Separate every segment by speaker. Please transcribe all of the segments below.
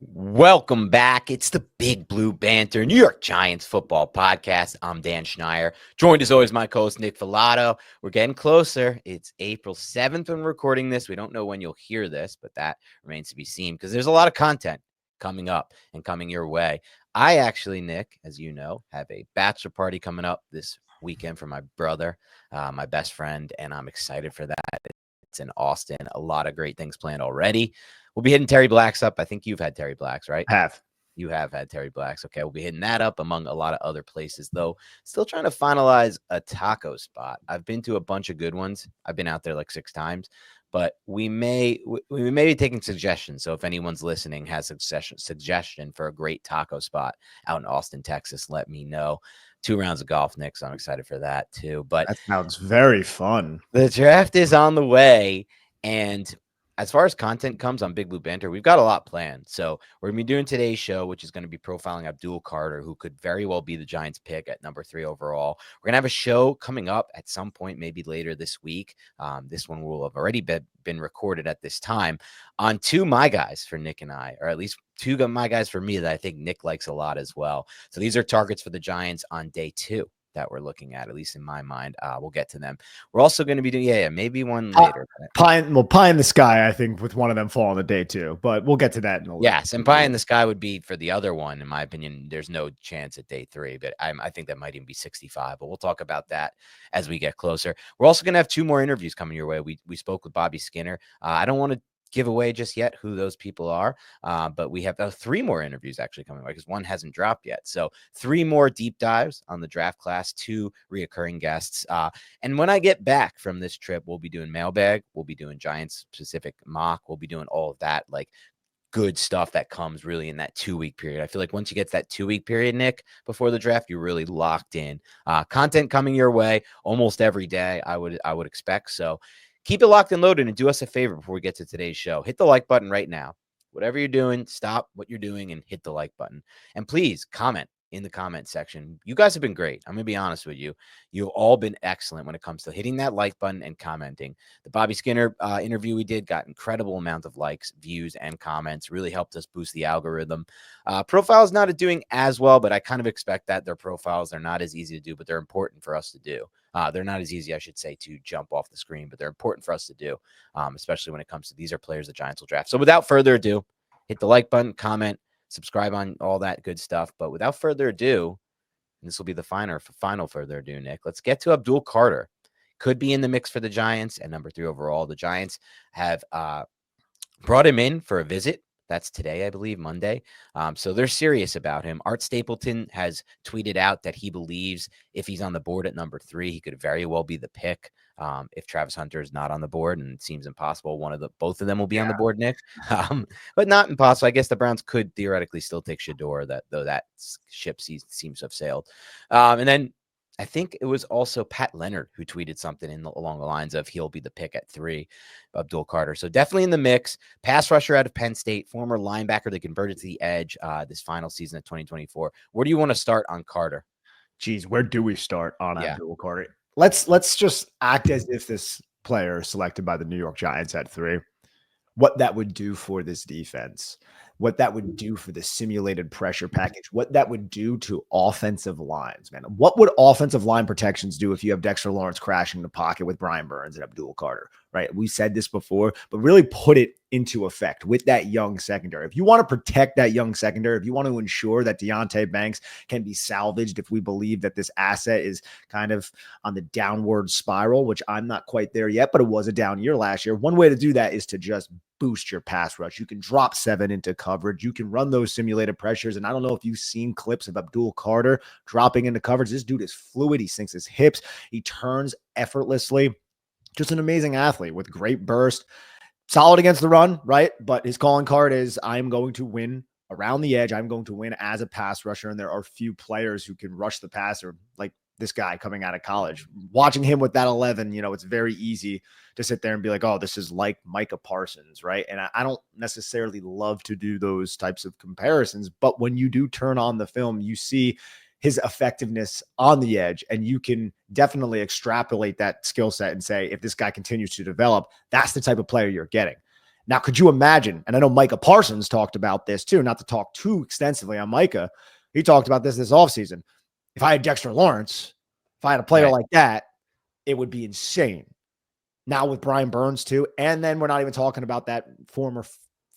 Speaker 1: Welcome back. It's the Big Blue Banter, New York Giants football podcast. I'm Dan Schneier, joined as always my co-host Nick Filato. We're getting closer. It's April 7th when we're recording this. We don't know when you'll hear this, but that remains to be seen because there's a lot of content coming up and coming your way. I actually, Nick, as you know, have a bachelor party coming up this weekend for my brother, my best friend, and I'm excited for that. It's in Austin. A lot of great things planned already. We'll be hitting Terry Black's up. I think you've had Terry Black's, right? You have had Terry Black's. Okay, we'll be hitting that up among a lot of other places, though. Still trying to finalize a taco spot. I've been to a bunch of good ones. I've been out there like 6 times, but we may be taking suggestions. So if anyone's listening has a suggestion for a great taco spot out in Austin, Texas, let me know. 2 rounds of golf, Nick, so I'm excited for that too. But
Speaker 2: that sounds very fun.
Speaker 1: The draft is on the way, and as far as content comes on Big Blue Banter, we've got a lot planned. So we're going to be doing today's show, which is going to be profiling Abdul Carter, who could very well be the Giants pick at number 3 overall. We're going to have a show coming up at some point, maybe later this week. This one will have already been recorded at this time on 2 my guys for Nick and I, or at least 2 my guys for me that I think Nick likes a lot as well. So these are targets for the Giants on day 2 that we're looking at least in my mind. We'll get to them. We're also going to be doing, maybe one later.
Speaker 2: Pie in the sky, I think, with one of them falling the day too, but we'll get to that in a little bit.
Speaker 1: Yes, and pie in the sky would be for the other one. In my opinion, there's no chance at day 3, but I think that might even be 65, but we'll talk about that as we get closer. We're also going to have 2 more interviews coming your way. We spoke with Bobby Skinner. I don't want to give away just yet who those people are, but we have 3 more interviews actually coming away because one hasn't dropped yet. So 3 more deep dives on the draft class, 2 reoccurring guests. And when I get back from this trip, we'll be doing mailbag, we'll be doing Giants specific mock, we'll be doing all of that, like good stuff that comes really in that 2-week period. I feel like once you get to that 2-week period, Nick, before the draft, you're really locked in. Content coming your way almost every day, I would expect. So keep it locked and loaded, and do us a favor before we get to today's show. Hit the like button right now. Whatever you're doing, stop what you're doing and hit the like button. And please comment in the comment section. You guys have been great. I'm going to be honest with you. You've all been excellent when it comes to hitting that like button and commenting. The Bobby Skinner interview we did got incredible amount of likes, views, and comments. Really helped us boost the algorithm. Profiles not doing as well, but I kind of expect that. Their profiles are not as easy to do, but they're important for us to do. They're not as easy, I should say, to jump off the screen, but they're important for us to do, especially when it comes to these are players the Giants will draft. So without further ado, hit the like button, comment, subscribe on all that good stuff. But without further ado, and this will be the final further ado, Nick, let's get to Abdul Carter. Could be in the mix for the Giants at number 3 overall. The Giants have brought him in for a visit. That's today, I believe, Monday. So they're serious about him. Art Stapleton has tweeted out that he believes if he's on the board at number 3, he could very well be the pick. If Travis Hunter is not on the board, and it seems impossible, both of them will be on the board, Nick. But not impossible. I guess the Browns could theoretically still take Shador, though that ship seems to have sailed. And then I think it was also Pat Leonard who tweeted something along the lines of he'll be the pick at 3, Abdul Carter. So definitely in the mix. Pass rusher out of Penn State, former linebacker. They converted to the edge this final season of 2024. Where do you want to start on Carter?
Speaker 2: Geez, where do we start on Abdul Carter? Let's just act as if this player selected by the New York Giants at 3, what that would do for this defense, what that would do for the simulated pressure package, what that would do to offensive lines, man. What would offensive line protections do if you have Dexter Lawrence crashing the pocket with Brian Burns and Abdul Carter, right? We said this before, but really put it into effect with that young secondary. If you want to protect that young secondary, if you want to ensure that Deonte Banks can be salvaged, if we believe that this asset is kind of on the downward spiral, which I'm not quite there yet, but it was a down year last year. One way to do that is to just boost your pass rush. You can drop 7 into coverage. You can run those simulated pressures. And I don't know if you've seen clips of Abdul Carter dropping into coverage. This dude is fluid. He sinks his hips. He turns effortlessly. Just an amazing athlete with great burst. Solid against the run, right? But his calling card is I'm going to win around the edge. I'm going to win as a pass rusher. And there are few players who can rush the passer like this guy coming out of college. Watching him with that 11, it's very easy to sit there and be like, oh, this is like Micah Parsons, right? And I don't necessarily love to do those types of comparisons, but when you do turn on the film, you see his effectiveness on the edge, and you can definitely extrapolate that skill set and say, if this guy continues to develop, that's the type of player you're getting. Now, could you imagine? And I know Micah Parsons talked about this too, not to talk too extensively on Micah. He talked about this offseason. If I had Dexter Lawrence, if I had a player like that, it would be insane. Now with Brian Burns too. And then we're not even talking about that former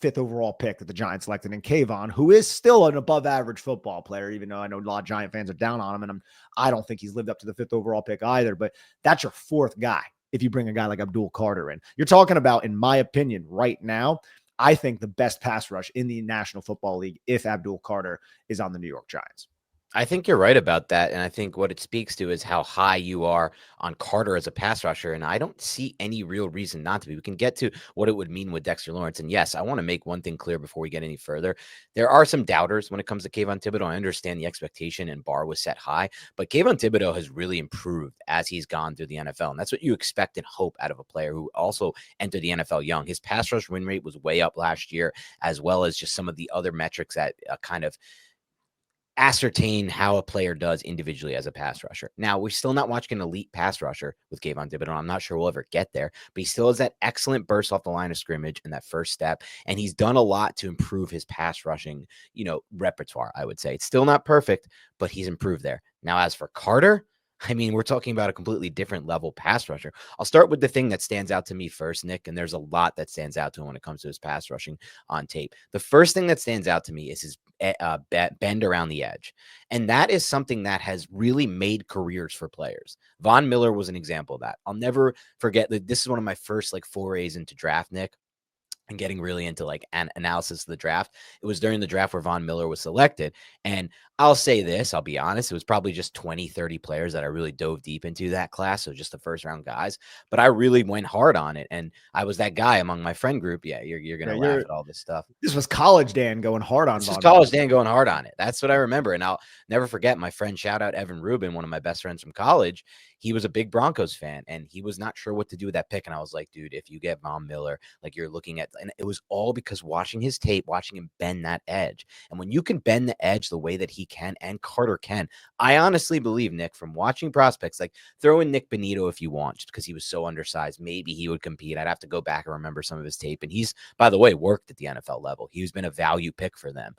Speaker 2: 5th overall pick that the Giants selected in Kayvon, who is still an above average football player, even though I know a lot of Giant fans are down on him. And I don't think he's lived up to the 5th overall pick either, but that's your 4th guy. If you bring a guy like Abdul Carter in, you're talking about, in my opinion, right now, I think the best pass rush in the National Football League, if Abdul Carter is on the New York Giants.
Speaker 1: I think you're right about that. And I think what it speaks to is how high you are on Carter as a pass rusher. And I don't see any real reason not to be. We can get to what it would mean with Dexter Lawrence. And yes, I want to make one thing clear before we get any further. There are some doubters when it comes to Kayvon Thibodeaux. I understand the expectation and bar was set high, but Kayvon Thibodeaux has really improved as he's gone through the NFL. And that's what you expect and hope out of a player who also entered the NFL young. His pass rush win rate was way up last year, as well as just some of the other metrics that kind of ascertain how a player does individually as a pass rusher. Now, we're still not watching an elite pass rusher with Kayvon Thibodeaux. I'm not sure we'll ever get there, but he still has that excellent burst off the line of scrimmage and that first step. And he's done a lot to improve his pass rushing, repertoire, I would say. It's still not perfect, but he's improved there. Now, as for Carter, I mean, we're talking about a completely different level pass rusher. I'll start with the thing that stands out to me first, Nick, and there's a lot that stands out to him when it comes to his pass rushing on tape. The first thing that stands out to me is his bend around the edge. And that is something that has really made careers for players. Von Miller was an example of that. I'll never forget that this is one of my first forays into draft, Nick, and getting really into an analysis of the draft. It was during the draft where Von Miller was selected. And I'll say this, I'll be honest, it was probably just 20, 30 players that I really dove deep into that class. So just the first round guys, but I really went hard on it. And I was that guy among my friend group. Yeah, you're going to laugh at all this stuff.
Speaker 2: This was college Dan going hard on
Speaker 1: This was college Dan going hard on it. That's what I remember. And I'll never forget my friend, shout out Evan Rubin, one of my best friends from college. He was a big Broncos fan and he was not sure what to do with that pick. And I was like, dude, if you get Von Miller, you're looking at, and it was all because watching his tape, watching him bend that edge. And when you can bend the edge the way that he can and Carter can, I honestly believe, Nick, from watching prospects, throw in Nick Benito if you want, just because he was so undersized, maybe he would compete. I'd have to go back and remember some of his tape. And he's, by the way, worked at the NFL level. He's been a value pick for them.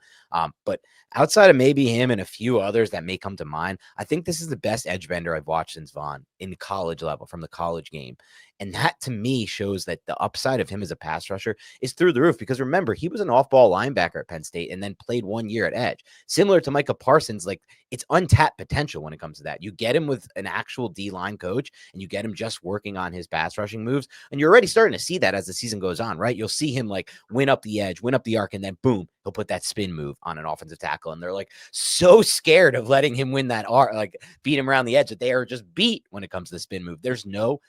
Speaker 1: But outside of maybe him and a few others that may come to mind, I think this is the best edge bender I've watched since Von in the college level, from the college game. And that to me shows that the upside of him as a pass rusher is through the roof, because remember, he was an off-ball linebacker at Penn State and then played 1 year at edge. Similar to Micah Parsons, it's untapped potential when it comes to that. You get him with an actual D-line coach and you get him just working on his pass rushing moves. And you're already starting to see that as the season goes on, right? You'll see him win up the edge, win up the arc, and then boom, he'll put that spin move on an offensive tackle. And they're so scared of letting him win that arc, beat him around the edge, that they are just beat when it comes to the spin move. There's no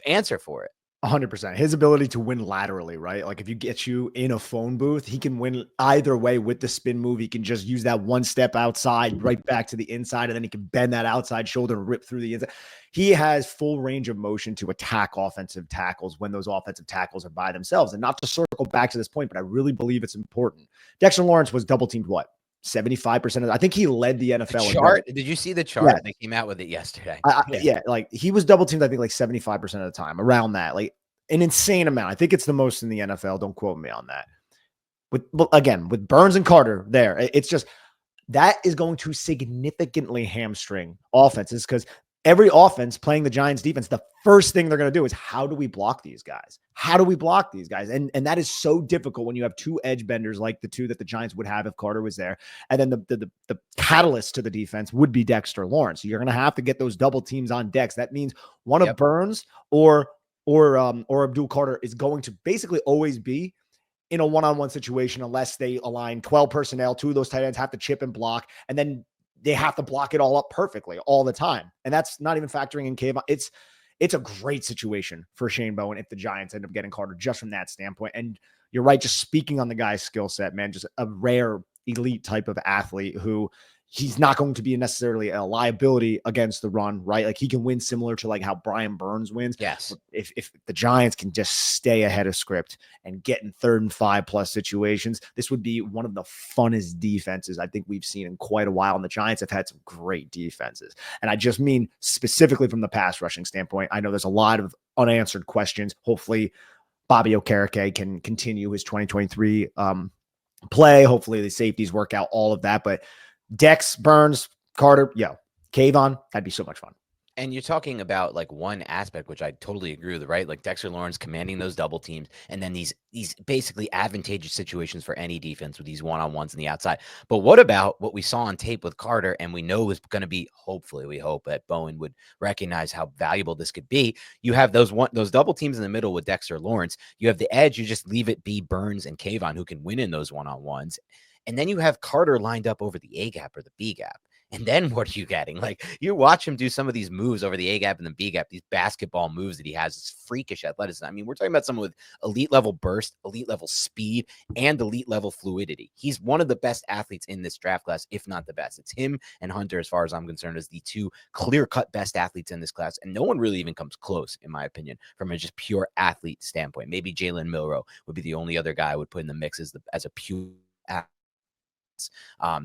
Speaker 1: answer for it.
Speaker 2: 100%. His ability to win laterally, right? If you get you in a phone booth, he can win either way with the spin move. He can just use that one step outside, right back to the inside, and then he can bend that outside shoulder and rip through the inside. He has full range of motion to attack offensive tackles when those offensive tackles are by themselves. And not to circle back to this point, but I really believe it's important. Dexter Lawrence was double teamed 75% of, I think he led the NFL.
Speaker 1: Chart? Did you see the chart? Yeah. They came out with it yesterday.
Speaker 2: Yeah, he was double teamed, I think 75% of the time, around that, an insane amount. I think it's the most in the NFL. Don't quote me on that. With Burns and Carter there, it's just, that is going to significantly hamstring offenses, because every offense playing the Giants defense, the first thing they're going to do is, how do we block these guys? How do we block these guys? And that is so difficult when you have two edge benders like the two that the Giants would have if Carter was there. And then the catalyst to the defense would be Dexter Lawrence. So you're going to have to get those double teams on decks. That means one of Burns or Abdul Carter is going to basically always be in a one-on-one situation, unless they align 12 personnel. Two of those tight ends have to chip and block, and then they have to block it all up perfectly all the time. And that's not even factoring in Kayvon. It's a great situation for Shane Bowen if the Giants end up getting Carter, just from that standpoint. And you're right, just speaking on the guy's skill set, man, just a rare elite type of athlete who, he's not going to be necessarily a liability against the run, right? He can win similar to how Brian Burns wins.
Speaker 1: Yes.
Speaker 2: If the Giants can just stay ahead of script and get in 3rd and 5+ situations, this would be one of the funnest defenses I think we've seen in quite a while. And the Giants have had some great defenses. And I just mean specifically from the pass rushing standpoint. I know there's a lot of unanswered questions. Hopefully Bobby Okereke can continue his 2023 play. Hopefully the safeties work out all of that. But Dex, Burns, Carter, Kayvon, that'd be so much fun.
Speaker 1: And you're talking about like one aspect, which I totally agree with, right? Like Dexter Lawrence commanding those double teams, and then these basically advantageous situations for any defense with these one-on-ones on the outside. But what about what we saw on tape with Carter, and we know is going to be, hopefully, we hope that Bowen would recognize how valuable this could be. You have those double teams in the middle with Dexter Lawrence. You have the edge. You just leave it be Burns and Kayvon who can win in those one-on-ones. And then you have Carter lined up over the A gap or the B gap. And then what are you getting? Like, you watch him do some of these moves over the A gap and the B gap, these basketball moves that he has, this freakish athleticism. I mean, we're talking about someone with elite level burst, elite level speed, and elite level fluidity. He's one of the best athletes in this draft class, if not the best. It's him and Hunter, as far as I'm concerned, as the two clear-cut best athletes in this class. And no one really even comes close, in my opinion, from a just pure athlete standpoint. Maybe Jalen Milroe would be the only other guy I would put in the mix as a pure athlete.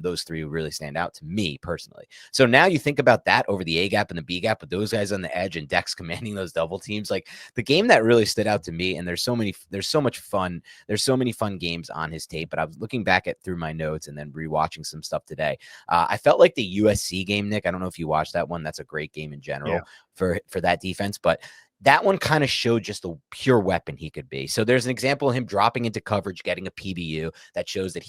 Speaker 1: Those three really stand out to me personally. So now you think about that over the A gap and the B gap with those guys on the edge and Dex commanding those double teams. Like, the game that really stood out to me, and there's so much fun. There's so many fun games on his tape, but I was looking back through my notes and then rewatching some stuff today. I felt like the USC game, Nick. I don't know if you watched that one. That's a great game in general for that defense, but that one kind of showed just the pure weapon he could be. So there's an example of him dropping into coverage, getting a PBU that shows that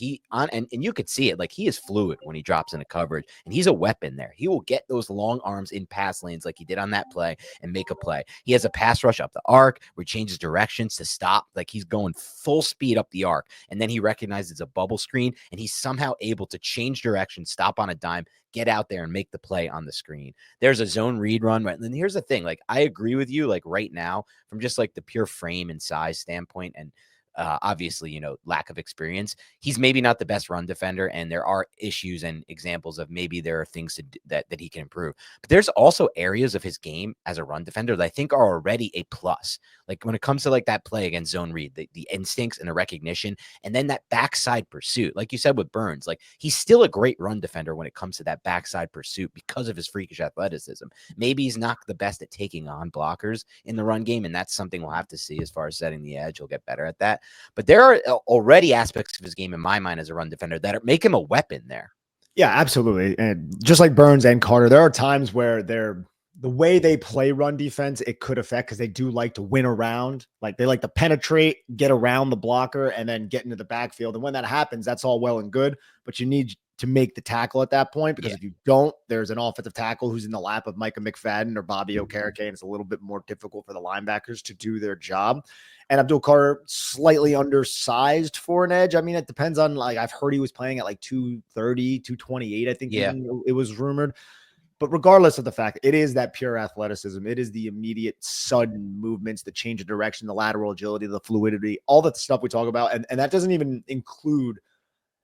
Speaker 1: and you could see it, like, he is fluid when he drops into coverage, and he's a weapon there. He will get those long arms in pass lanes like he did on that play and make a play. He has a pass rush up the arc where he changes directions to stop. Like, he's going full speed up the arc, and then he recognizes a bubble screen, and he's somehow able to change direction, stop on a dime, get out there and make the play on the screen. There's a zone read run, right? And here's the thing, like, I agree with you, like, right now, from just like the pure frame and size standpoint, and obviously, lack of experience, he's maybe not the best run defender, and there are issues and examples of maybe there are things that he can improve. But there's also areas of his game as a run defender that I think are already a plus. Like, when it comes to like that play against zone read, the instincts and the recognition, and then that backside pursuit, like you said with Burns, like, he's still a great run defender when it comes to that backside pursuit because of his freakish athleticism. Maybe he's not the best at taking on blockers in the run game, and that's something we'll have to see as far as setting the edge. He'll get better at that. But there are already aspects of his game in my mind as a run defender that make him a weapon there.
Speaker 2: Yeah, absolutely. And just like Burns and Carter, there are times where the way they play run defense, it could affect, because they do like to win around. Like, they like to penetrate, get around the blocker, and then get into the backfield. And when that happens, that's all well and good, but you need to make the tackle at that point, because if you don't, there's an offensive tackle who's in the lap of Micah McFadden or Bobby Okereke, and it's a little bit more difficult for the linebackers to do their job. And Abdul Carter, slightly undersized for an edge. I mean, it depends on, like, I've heard he was playing at like 230, 228, I think it was rumored. But regardless of the fact, it is that pure athleticism. It is the immediate sudden movements, the change of direction, the lateral agility, the fluidity, all that stuff we talk about. And that doesn't even include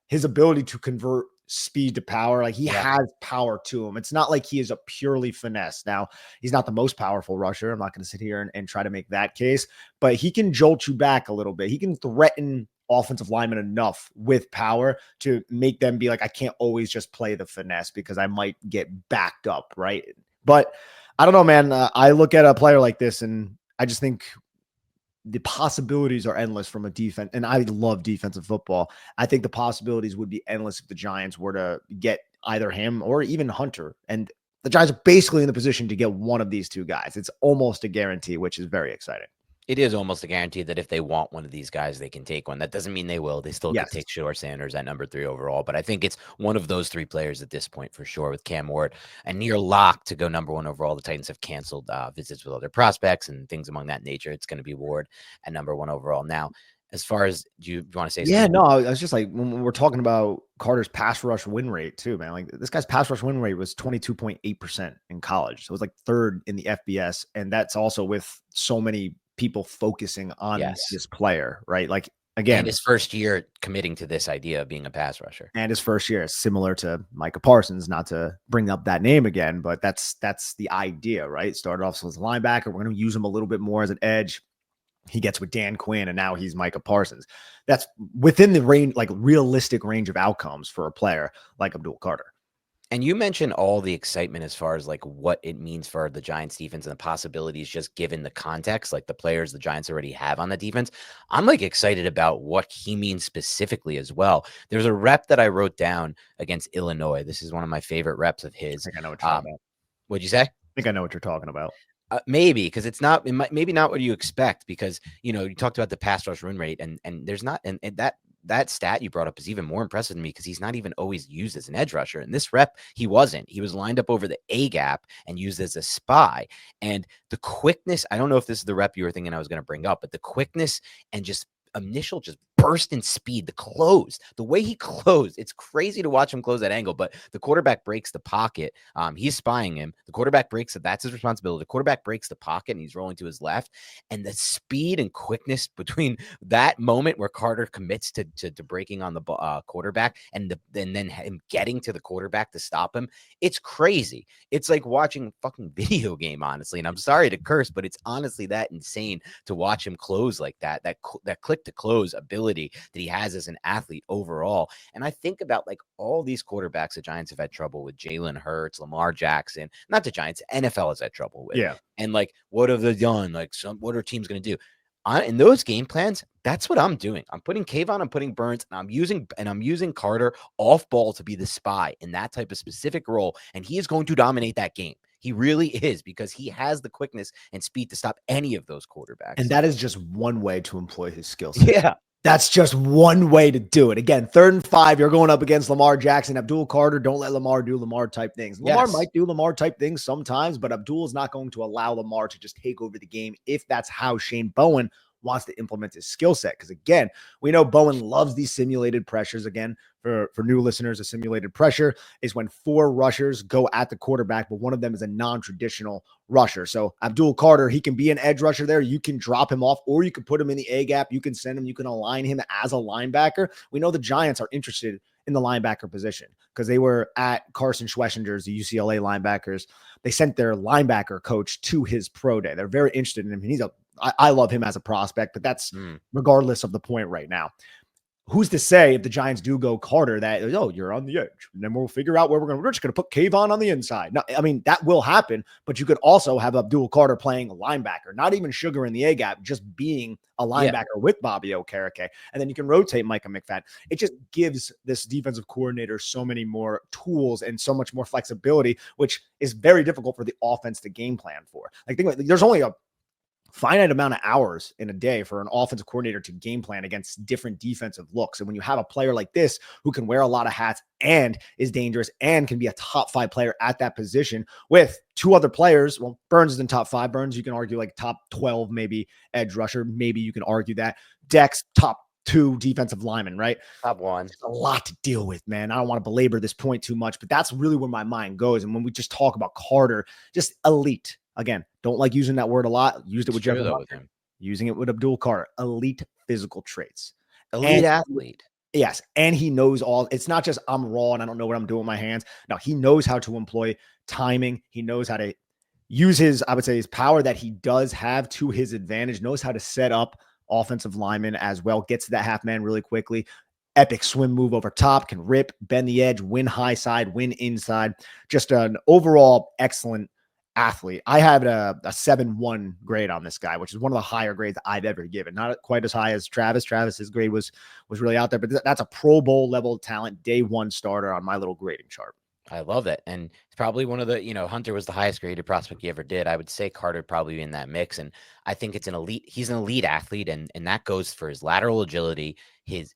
Speaker 2: his ability to convert speed to power. Like, he has power to him. It's not like he is a purely finesse. Now, he's not the most powerful rusher. I'm not going to sit here and try to make that case, but he can jolt you back a little bit. He can threaten offensive linemen enough with power to make them be like, I can't always just play the finesse because I might get backed up, right? But I don't know, man. I look at a player like this and I just think the possibilities are endless from a defense. And I love defensive football. I think the possibilities would be endless if the Giants were to get either him or even Hunter. And the Giants are basically in the position to get one of these two guys. It's almost a guarantee, which is very exciting.
Speaker 1: It is almost a guarantee that if they want one of these guys, they can take one. That doesn't mean they will. They still could take Shedeur Sanders at number 3 overall. But I think it's one of those 3 players at this point for sure, with Cam Ward and near lock to go number 1 overall. The Titans have canceled visits with other prospects and things among that nature. It's going to be Ward at number 1 overall. Now, as far as, do you want to say something?
Speaker 2: Yeah, no, I was just like, when we're talking about Carter's pass rush win rate too, man, like, this guy's pass rush win rate was 22.8% in college. So it was like 3rd in the FBS. And that's also with so many people focusing on this player, right? Like, again,
Speaker 1: and his first year committing to this idea of being a pass rusher,
Speaker 2: and his first year is similar to Micah Parsons, not to bring up that name again, but that's the idea, right? Started off as a linebacker. We're going to use him a little bit more as an edge. He gets with Dan Quinn, and now he's Micah Parsons. That's within the range, like realistic range of outcomes for a player like Abdul Carter.
Speaker 1: And you mentioned all the excitement as far as like what it means for the Giants defense and the possibilities just given the context, like the players the Giants already have on the defense. I'm like excited about what he means specifically as well. There's a rep that I wrote down against Illinois. This is one of my favorite reps of
Speaker 2: I
Speaker 1: his.
Speaker 2: think I know what you're talking about.
Speaker 1: What'd you say?
Speaker 2: I think I know what you're talking about.
Speaker 1: Maybe because maybe not what you expect, because you talked about the pass rush run rate, and there's not, and that stat you brought up is even more impressive to me because he's not even always used as an edge rusher. In this rep, he wasn't. He was lined up over the A gap and used as a spy. And the quickness, I don't know if this is the rep you were thinking I was going to bring up, but the quickness and just initial just burst in speed, the way he closed, it's crazy to watch him close that angle, but the quarterback breaks the pocket. He's spying him. The quarterback breaks it. That's his responsibility. The quarterback breaks the pocket and he's rolling to his left. And the speed and quickness between that moment where Carter commits to breaking on the quarterback and then him getting to the quarterback to stop him, it's crazy. It's like watching a fucking video game, honestly. And I'm sorry to curse, but it's honestly that insane to watch him close like that click to close ability that he has as an athlete overall. And I think about like all these quarterbacks the Giants have had trouble with: Jalen Hurts, Lamar Jackson, not the Giants, NFL has had trouble with.
Speaker 2: Yeah.
Speaker 1: And like, what have they done? Like, what are teams going to do? In those game plans, that's what I'm doing. I'm putting Kayvon, I'm putting Burns, and I'm using Carter off ball to be the spy in that type of specific role. And he is going to dominate that game. He really is, because he has the quickness and speed to stop any of those quarterbacks.
Speaker 2: And that is just one way to employ his skill set.
Speaker 1: Yeah.
Speaker 2: That's just one way to do it. Again, 3rd and 5, you're going up against Lamar Jackson, Abdul Carter. Don't let Lamar do Lamar type things. Lamar might do Lamar type things sometimes, but Abdul is not going to allow Lamar to just take over the game if that's how Shane Bowen wants to implement his skill set. Because again, we know Bowen loves these simulated pressures. Again, for new listeners, a simulated pressure is when 4 rushers go at the quarterback, but one of them is a non-traditional rusher. So Abdul Carter, he can be an edge rusher there. You can drop him off, or you can put him in the A gap. You can send him, you can align him as a linebacker. We know the Giants are interested in the linebacker position because they were at Carson Schweschinger's, the UCLA linebackers. They sent their linebacker coach to his pro day. They're very interested in him. I love him as a prospect, but that's regardless of the point right now. Who's to say if the Giants do go Carter that, oh, you're on the edge, and then we'll figure out where we're just going to put Kayvon on the inside. No, I mean, that will happen, but you could also have Abdul Carter playing a linebacker, not even Sugar in the A gap, just being a linebacker with Bobby Okereke. And then you can rotate Micah McFadden. It just gives this defensive coordinator so many more tools and so much more flexibility, which is very difficult for the offense to game plan for. Like, think about it, there's only a finite amount of hours in a day for an offensive coordinator to game plan against different defensive looks. And when you have a player like this who can wear a lot of hats and is dangerous and can be a top 5 player at that position with 2 other players, well, Burns is in top 5. Burns, you can argue like top 12, maybe edge rusher. Maybe you can argue that. Dex, top 2 defensive linemen, right?
Speaker 1: Top 1.
Speaker 2: It's a lot to deal with, man. I don't want to belabor this point too much, but that's really where my mind goes. And when we just talk about Carter, just elite. Again, don't like using that word a lot. Used it with Jeff, using it with Abdul Carter. Elite physical traits.
Speaker 1: Elite athlete.
Speaker 2: Yes. And he knows all. It's not just I'm raw and I don't know what I'm doing with my hands. No, he knows how to employ timing. He knows how to use his, I would say, his power that he does have to his advantage. Knows how to set up offensive linemen as well. Gets to that half man really quickly. Epic swim move over top. Can rip, bend the edge, win high side, win inside. Just an overall excellent athlete. I have a 7.1 grade on this guy, which is one of the higher grades I've ever given. Not quite as high as Travis. Travis's grade was really out there, but that's a Pro Bowl level talent, day 1 starter on my little grading chart.
Speaker 1: I love it. And it's probably one of the, Hunter was the highest graded prospect he ever did. I would say Carter probably in that mix. And I think he's an elite athlete. And that goes for his lateral agility, his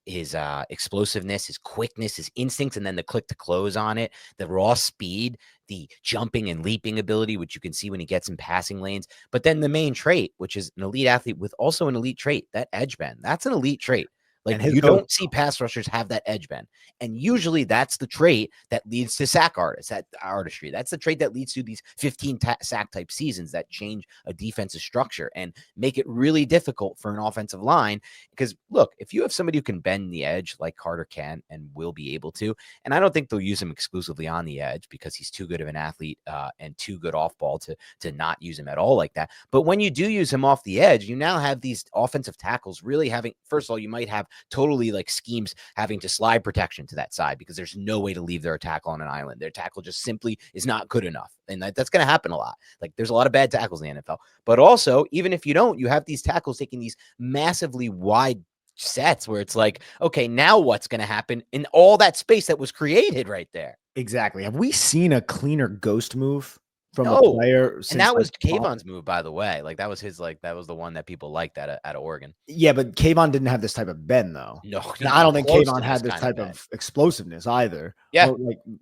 Speaker 1: explosiveness, his quickness, his instincts, and then the click to close on it, the raw speed, the jumping and leaping ability, which you can see when he gets in passing lanes. But then the main trait, which is an elite athlete with also an elite trait, that edge bend. That's an elite trait. Like, you don't see pass rushers have that edge bend. And usually that's the trait that leads to sack artistry. That's the trait that leads to these 15 sack type seasons that change a defensive structure and make it really difficult for an offensive line. Because look, if you have somebody who can bend the edge like Carter can and will be able to, and I don't think they'll use him exclusively on the edge because he's too good of an athlete and too good off ball to not use him at all like that. But when you do use him off the edge, you now have these offensive tackles really having, first of all, you might have totally like schemes having to slide protection to that side because there's no way to leave their tackle on an island. Their tackle just simply is not good enough. And that's going to happen a lot. Like there's a lot of bad tackles in the NFL. But also, even if you don't, you have these tackles taking these massively wide sets where it's like, okay, now what's going to happen in all that space that was created right there?
Speaker 2: Exactly. Have we seen a cleaner ghost move from a
Speaker 1: No.
Speaker 2: player
Speaker 1: And that was Kayvon's move, by the way. Like that was his, like that was the one that people liked out of Oregon.
Speaker 2: Yeah, but Kayvon didn't have this type of bend though.
Speaker 1: No,
Speaker 2: and I don't think Kayvon had this type of explosiveness either.
Speaker 1: Yeah.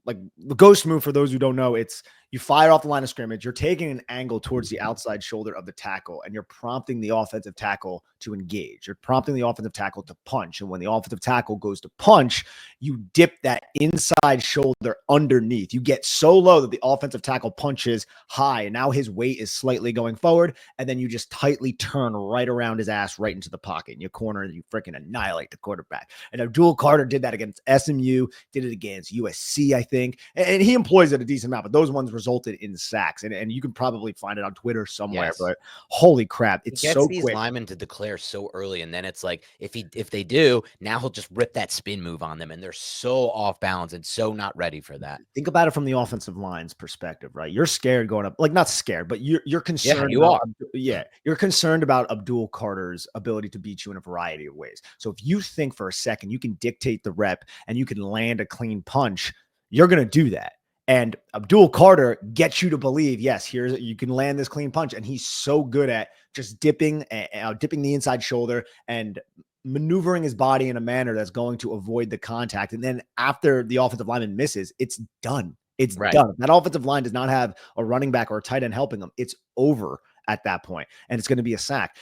Speaker 2: Like the ghost move, for those who don't know, it's you fire off the line of scrimmage, you're taking an angle towards the outside shoulder of the tackle, and you're prompting the offensive tackle to engage. You're prompting the offensive tackle to punch. And when the offensive tackle goes to punch, you dip that inside shoulder underneath. You get so low that the offensive tackle punches high, and now his weight is slightly going forward, and then you just tightly turn right around his ass right into the pocket. And you corner and you freaking annihilate the quarterback. And Abdul Carter did that against SMU, did it against USC, I think. And he employs it a decent amount, but those ones resulted in sacks. And you can probably find it on Twitter somewhere. Yes. But holy crap, it's so quick.
Speaker 1: These linemen to declare so early, and then it's like if they do, now he'll just rip that spin move on them, and they're so off balance and so not ready for that.
Speaker 2: Think about it from the offensive line's perspective, right? You're scared going up, like not scared, but you're concerned.
Speaker 1: Yeah, you are.
Speaker 2: Yeah, you're concerned about Abdul Carter's ability to beat you in a variety of ways. So if you think for a second you can dictate the rep and you can land a clean punch, you're going to do that. And Abdul Carter gets you to believe, yes, you can land this clean punch. And he's so good at just dipping the inside shoulder and maneuvering his body in a manner that's going to avoid the contact. And then after the offensive lineman misses, it's done. It's done. That offensive line does not have a running back or a tight end helping them. It's over at that point, and it's going to be a sack.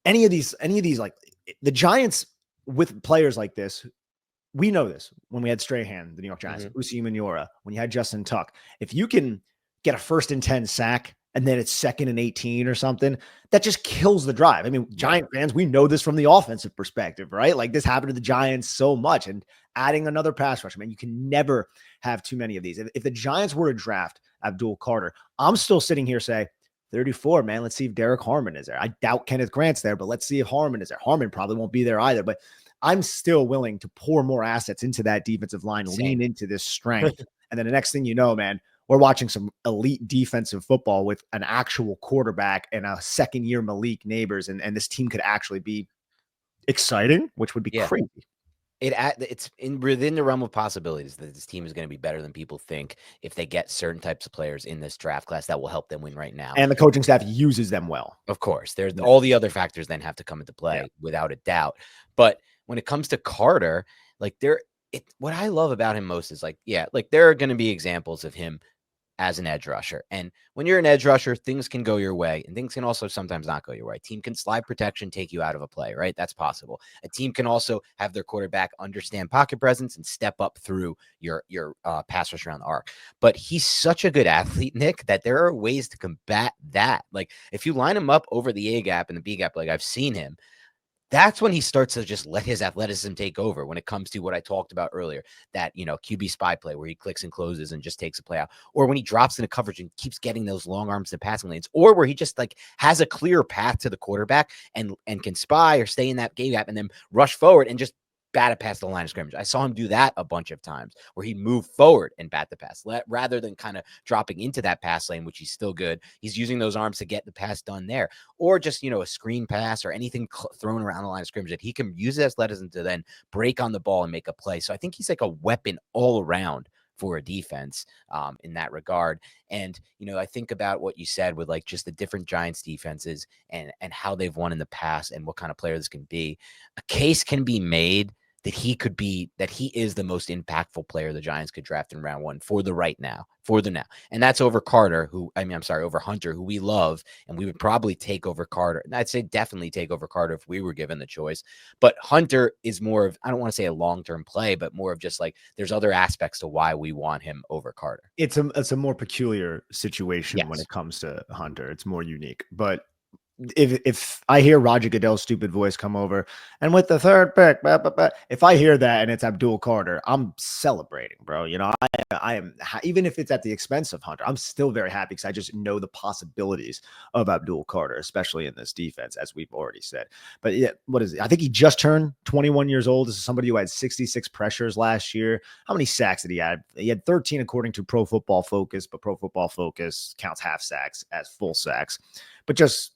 Speaker 2: Any of these, like the Giants with players like this, we know this when we had Strahan, the New York Giants, Usi Manura, when you had Justin Tuck. If you can get a 1st and 10 sack and then it's 2nd and 18 or something, that just kills the drive. I mean, Giant fans, we know this from the offensive perspective, right? Like this happened to the Giants so much, and adding another pass rush, man, you can never have too many of these. If the Giants were to draft Abdul Carter, I'm still sitting here saying, 34, man. Let's see if Derek Harmon is there. I doubt Kenneth Grant's there, but let's see if Harmon is there. Harmon probably won't be there either, but I'm still willing to pour more assets into that defensive line, lean into this strength. And then the next thing you know, man, we're watching some elite defensive football with an actual quarterback and a second-year Malik Neighbors, and this team could actually be exciting, which would be crazy.
Speaker 1: It's within the realm of possibilities that this team is going to be better than people think if they get certain types of players in this draft class that will help them win right now.
Speaker 2: And the coaching staff uses them well.
Speaker 1: Of course, there's all the other factors then have to come into play without a doubt. But when it comes to Carter, like what I love about him most is like there are going to be examples of him as an edge rusher. And when you're an edge rusher, things can go your way and things can also sometimes not go your way. A team can slide protection, take you out of a play, right? That's possible. A team can also have their quarterback understand pocket presence and step up through your pass rush around the arc. But he's such a good athlete, Nick, that there are ways to combat that. Like if you line him up over the A gap and the B gap, like I've seen him, that's when he starts to just let his athleticism take over when it comes to what I talked about earlier, that, QB spy play where he clicks and closes and just takes a play out, or when he drops into coverage and keeps getting those long arms to passing lanes, or where he just like has a clear path to the quarterback and can spy or stay in that game gap and then rush forward and just bat it past the line of scrimmage. I saw him do that a bunch of times where he'd move forward and bat the pass rather than kind of dropping into that pass lane, which he's still good. He's using those arms to get the pass done there, or just, a screen pass or anything thrown around the line of scrimmage that he can use his athleticism to then break on the ball and make a play. So I think he's like a weapon all around for a defense in that regard. And, I think about what you said with like just the different Giants defenses and how they've won in the past and what kind of player this can be. A case can be made that he is the most impactful player the Giants could draft in round 1 for the now. And that's over Carter, over Hunter, who we love. And we would probably take over Carter. And I'd say definitely take over Carter if we were given the choice. But Hunter is more of, I don't want to say a long-term play, but more of just like, there's other aspects to why we want him over Carter.
Speaker 2: It's a more peculiar situation when it comes to Hunter. It's more unique, but if I hear Roger Goodell's stupid voice come over and with the third pick, if I hear that and it's Abdul Carter, I'm celebrating, bro. You know, I am, even if it's at the expense of Hunter, I'm still very happy because I just know the possibilities of Abdul Carter, especially in this defense, as we've already said. But yeah, what is it? I think he just turned 21 years old. This is somebody who had 66 pressures last year. How many sacks did he have? He had 13 according to Pro Football Focus, but Pro Football Focus counts half sacks as full sacks. But just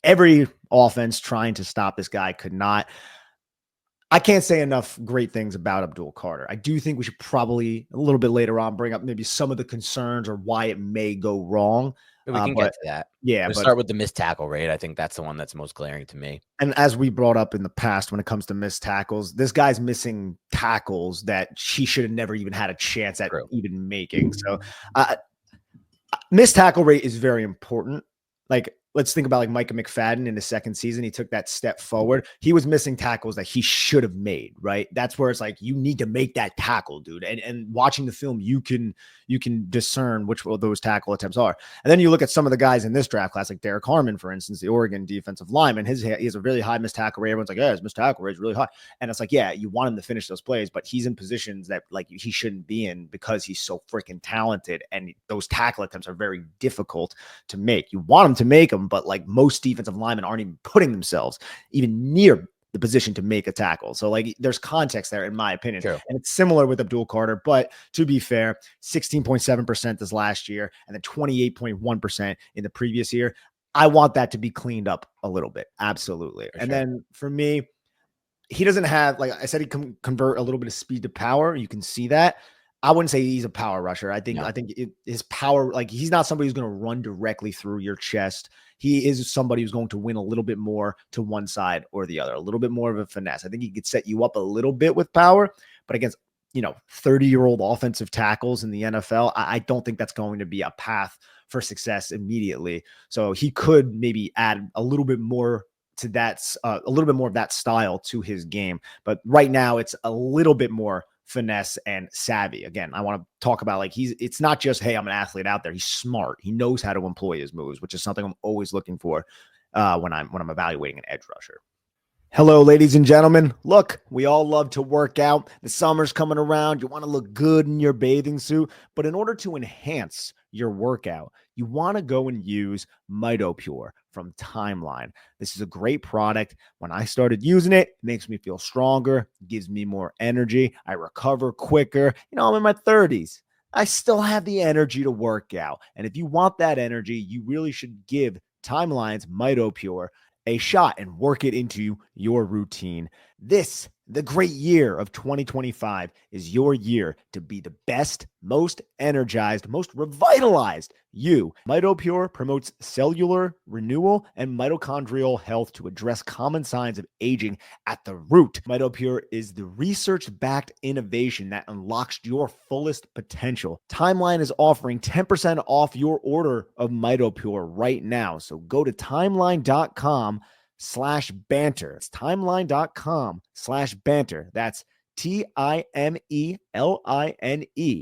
Speaker 2: every offense trying to stop this guy could not. I can't say enough great things about Abdul Carter. I do think we should probably a little bit later on bring up maybe some of the concerns or why it may go wrong.
Speaker 1: We can get to that.
Speaker 2: Yeah,
Speaker 1: We'll
Speaker 2: but
Speaker 1: start with the missed tackle rate. I think that's the one that's most glaring to me.
Speaker 2: And as we brought up in the past, when it comes to missed tackles, this guy's missing tackles that she should have never even had a chance at even making. So missed tackle rate is very important. Like, let's think about like Micah McFadden in the second season. He took that step forward. He was missing tackles that he should have made, right? That's where it's like, you need to make that tackle, dude. And watching the film, you can discern which of those tackle attempts are. And then you look at some of the guys in this draft class, like Derek Harmon, for instance, the Oregon defensive lineman. He has a really high missed tackle rate. Everyone's like, yeah, his missed tackle rate is really high. And it's like, yeah, you want him to finish those plays, but he's in positions that like he shouldn't be in because he's so freaking talented. And those tackle attempts are very difficult to make. You want him to make them, but like most defensive linemen aren't even putting themselves even near the position to make a tackle. So like there's context there, in my opinion.
Speaker 1: True.
Speaker 2: And it's similar with Abdul Carter, but to be fair, 16.7% this last year and then 28.1% in the previous year. I want that to be cleaned up a little bit. Absolutely. And then for me, he doesn't have, like I said, he can convert a little bit of speed to power. You can see that. I wouldn't say he's a power rusher. I think his power, like he's not somebody who's going to run directly through your chest. He is somebody who's going to win a little bit more to one side or the other, a little bit more of a finesse. I think he could set you up a little bit with power, but against 30-year-old offensive tackles in the NFL, I don't think that's going to be a path for success immediately. So he could maybe add a little bit more to that, a little bit more of that style to his game. But right now it's a little bit more finesse and savvy. Again, I want to talk about like it's not just, hey, I'm an athlete out there. He's smart. He knows how to employ his moves, which is something I'm always looking for when I'm evaluating an edge rusher. Hello, ladies and gentlemen. Look, we all love to work out. The summer's coming around. You want to look good in your bathing suit, but in order to enhance your workout, you want to go and use MitoPure from Timeline. This is a great product. When I started using it, it makes me feel stronger, gives me more energy. I recover quicker. I'm in my 30s. I still have the energy to work out. And if you want that energy, you really should give Timeline's MitoPure a shot and work it into your routine. The great year of 2025 is your year to be the best, most energized, most revitalized you. MitoPure promotes cellular renewal and mitochondrial health to address common signs of aging at the root. MitoPure is the research-backed innovation that unlocks your fullest potential. Timeline is offering 10% off your order of MitoPure right now. So go to timeline.com/banter. It's timeline.com/banter. That's TIMELINE.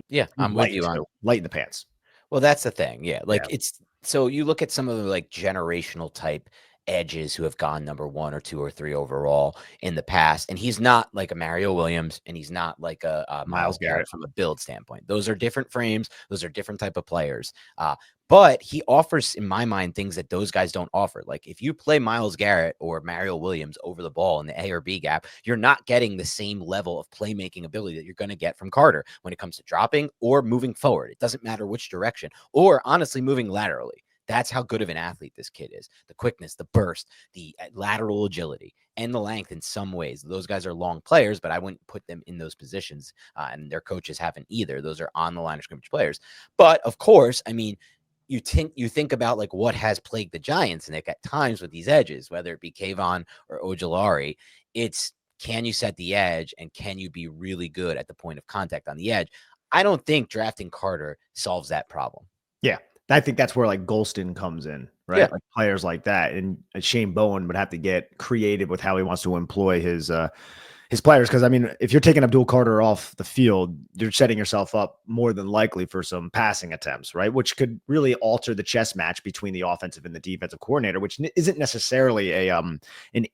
Speaker 1: Yeah, I'm with you on
Speaker 2: light in the pants.
Speaker 1: Well, that's the thing. Yeah. It's so you look at some of the like generational type edges who have gone number 1 or 2 or 3 overall in the past. And he's not like a Mario Williams and he's not like a Myles Garrett from a build standpoint. Those are different frames. Those are different type of players. But he offers, in my mind, things that those guys don't offer. Like if you play Myles Garrett or Mario Williams over the ball in the A or B gap, you're not getting the same level of playmaking ability that you're going to get from Carter when it comes to dropping or moving forward. It doesn't matter which direction, or honestly moving laterally. That's how good of an athlete this kid is. The quickness, the burst, the lateral agility, and the length in some ways. Those guys are long players, but I wouldn't put them in those positions, and their coaches haven't either. Those are on the line of scrimmage players. But of course, I mean, you think about like what has plagued the Giants, and at times with these edges, whether it be Kayvon or Ojulari, it's can you set the edge and can you be really good at the point of contact on the edge? I don't think drafting Carter solves that problem.
Speaker 2: Yeah. I think that's where like Golston comes in, right?
Speaker 1: Yeah.
Speaker 2: Like players like that. And Shane Bowen would have to get creative with how he wants to employ his his players. Because I mean, if you're taking Abdul Carter off the field, you're setting yourself up more than likely for some passing attempts, right? Which could really alter the chess match between the offensive and the defensive coordinator, which isn't necessarily an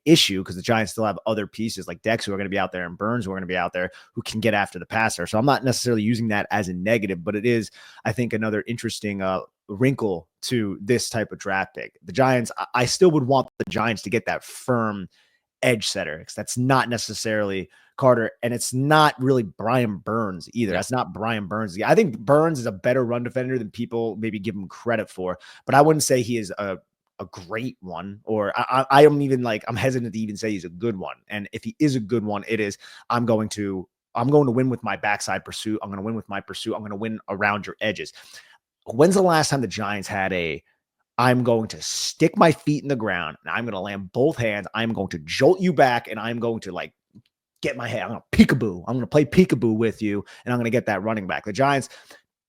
Speaker 2: issue because the Giants still have other pieces like Dex who are going to be out there and Burns who are going to be out there who can get after the passer. So I'm not necessarily using that as a negative, but it is, I think, another interesting wrinkle to this type of draft pick. The Giants, I still would want the Giants to get that firm edge setter because that's not necessarily Carter, and it's not really Brian Burns either. That's not Brian Burns. I think Burns is a better run defender than people maybe give him credit for, but I wouldn't say he is a great one, or I am even like, I'm hesitant to even say he's a good one. And if he is a good one, it is, I'm going to win with my backside pursuit. I'm going to win with my pursuit. I'm going to win around your edges. When's the last time the Giants had I'm going to stick my feet in the ground and I'm going to land both hands. I'm going to jolt you back and I'm going to like get my head. I'm going to peekaboo. I'm going to play peekaboo with you and I'm going to get that running back. The Giants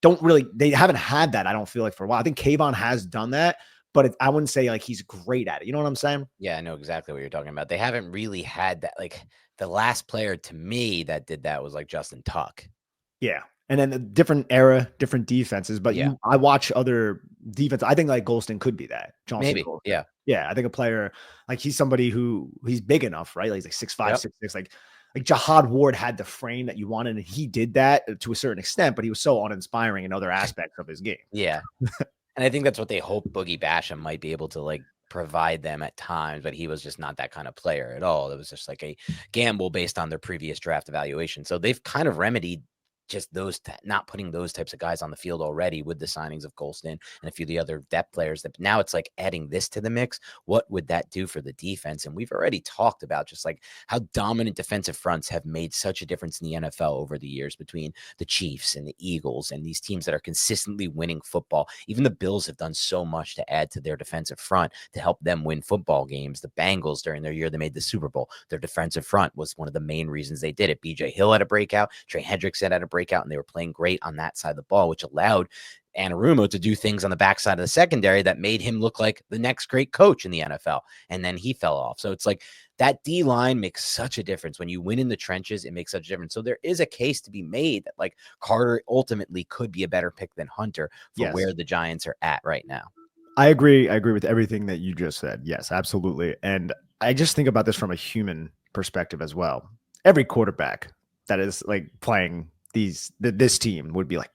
Speaker 2: they haven't had that. I don't feel like for a while. I think Kayvon has done that, but I wouldn't say like he's great at it. You know what I'm saying?
Speaker 1: Yeah, I know exactly what you're talking about. They haven't really had that. Like the last player to me that did that was like Justin Tuck.
Speaker 2: Yeah. And then a different era, different defenses. But I watch other defense. I think like Golston could be that. Johnson
Speaker 1: Maybe.
Speaker 2: Golston.
Speaker 1: Yeah.
Speaker 2: Yeah. I think a player like he's somebody he's big enough, right? Like he's like 6'5", 6'6". Like Jahad Ward had the frame that you wanted, and he did that to a certain extent, but he was so uninspiring in other aspects of his game.
Speaker 1: Yeah. And I think that's what they hope Boogie Basham might be able to like provide them at times, but he was just not that kind of player at all. It was just like a gamble based on their previous draft evaluation. So they've kind of remedied just not putting those types of guys on the field already with the signings of Golston and a few of the other depth players. That now it's like adding this to the mix. What would that do for the defense? And we've already talked about just like how dominant defensive fronts have made such a difference in the NFL over the years between the Chiefs and the Eagles and these teams that are consistently winning football. Even the Bills have done so much to add to their defensive front to help them win football games. The Bengals, during their year they made the Super Bowl, their defensive front was one of the main reasons they did it. BJ Hill had a breakout, Trey Hendrickson had a breakout, and they were playing great on that side of the ball, which allowed Anarumo to do things on the backside of the secondary that made him look like the next great coach in the NFL. And then he fell off. So it's like that D line makes such a difference. When you win in the trenches, it makes such a difference. So there is a case to be made that like Carter ultimately could be a better pick than Hunter for where the Giants are at right now.
Speaker 2: I agree. I agree with everything that you just said. Yes, absolutely. And I just think about this from a human perspective as well. Every quarterback that is like playing this team would be like,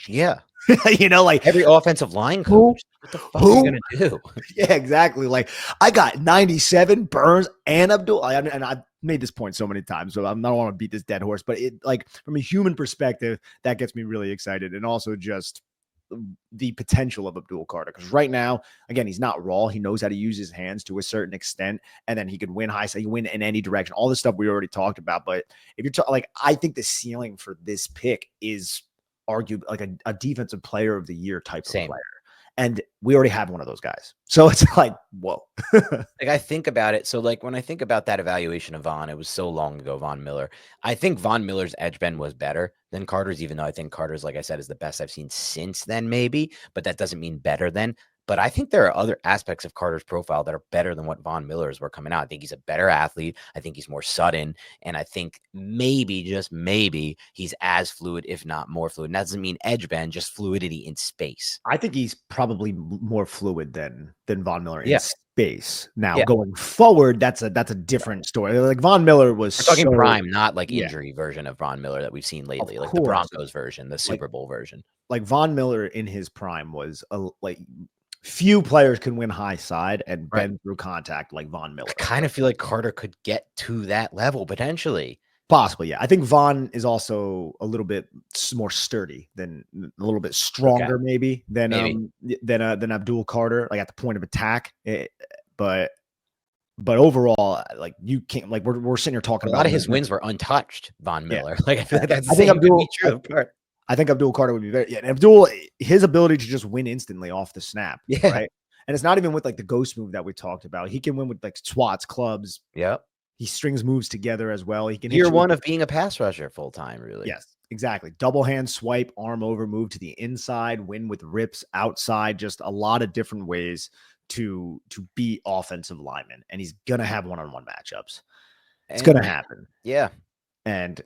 Speaker 1: yeah,
Speaker 2: like
Speaker 1: every offensive line coach. What the fuck are you gonna do?
Speaker 2: Yeah, exactly. Like I got 97 Burns and Abdul, and I've made this point so many times, so I don't want to beat this dead horse, but it like from a human perspective, that gets me really excited, and also just the potential of Abdul Carter, because right now, again, he's not raw. He knows how to use his hands to a certain extent, and then he could win high, so he can win in any direction. All this stuff we already talked about, but if you're like, I think the ceiling for this pick is arguably like a defensive player of the year type of player. And we already have one of those guys. So it's like, whoa.
Speaker 1: Like I think about it. So like when I think about that evaluation of Von, it was so long ago, Von Miller. I think Von Miller's edge bend was better than Carter's, even though I think Carter's, like I said, is the best I've seen since then, maybe. But that doesn't mean better than. But I think there are other aspects of Carter's profile that are better than what Von Miller's were coming out. I think he's a better athlete. I think he's more sudden. And I think maybe, just maybe, he's as fluid, if not more fluid. And that doesn't mean edge bend, just fluidity in space.
Speaker 2: I think he's probably more fluid than Von Miller in space. Now, going forward, that's a different story. Like Von Miller was
Speaker 1: We're talking prime, not like injury version of Von Miller that we've seen lately, like the Broncos version, the Super Bowl version.
Speaker 2: Like Von Miller in his prime was like few players can win high side and bend through contact like Von Miller.
Speaker 1: I kind of feel like Carter could get to that level potentially.
Speaker 2: Possibly, yeah. I think Von is also a little bit more sturdy a little bit stronger, maybe than Abdul Carter, like at the point of attack. But overall, like you can't, like we're sitting here talking about
Speaker 1: a lot of his wins were untouched. Von Miller, like I feel like that's true.
Speaker 2: I think Abdul Carter would be very, and Abdul, his ability to just win instantly off the snap, right? And it's not even with like the ghost move that we talked about. He can win with like swats, clubs.
Speaker 1: Yep.
Speaker 2: He strings moves together as well. He can
Speaker 1: year one of being a pass rusher full time, really.
Speaker 2: Yes, exactly. Double hand swipe, arm over, move to the inside, win with rips outside. Just a lot of different ways to beat offensive linemen, and he's gonna have one-on-one matchups. It's going to happen.
Speaker 1: Yeah.
Speaker 2: And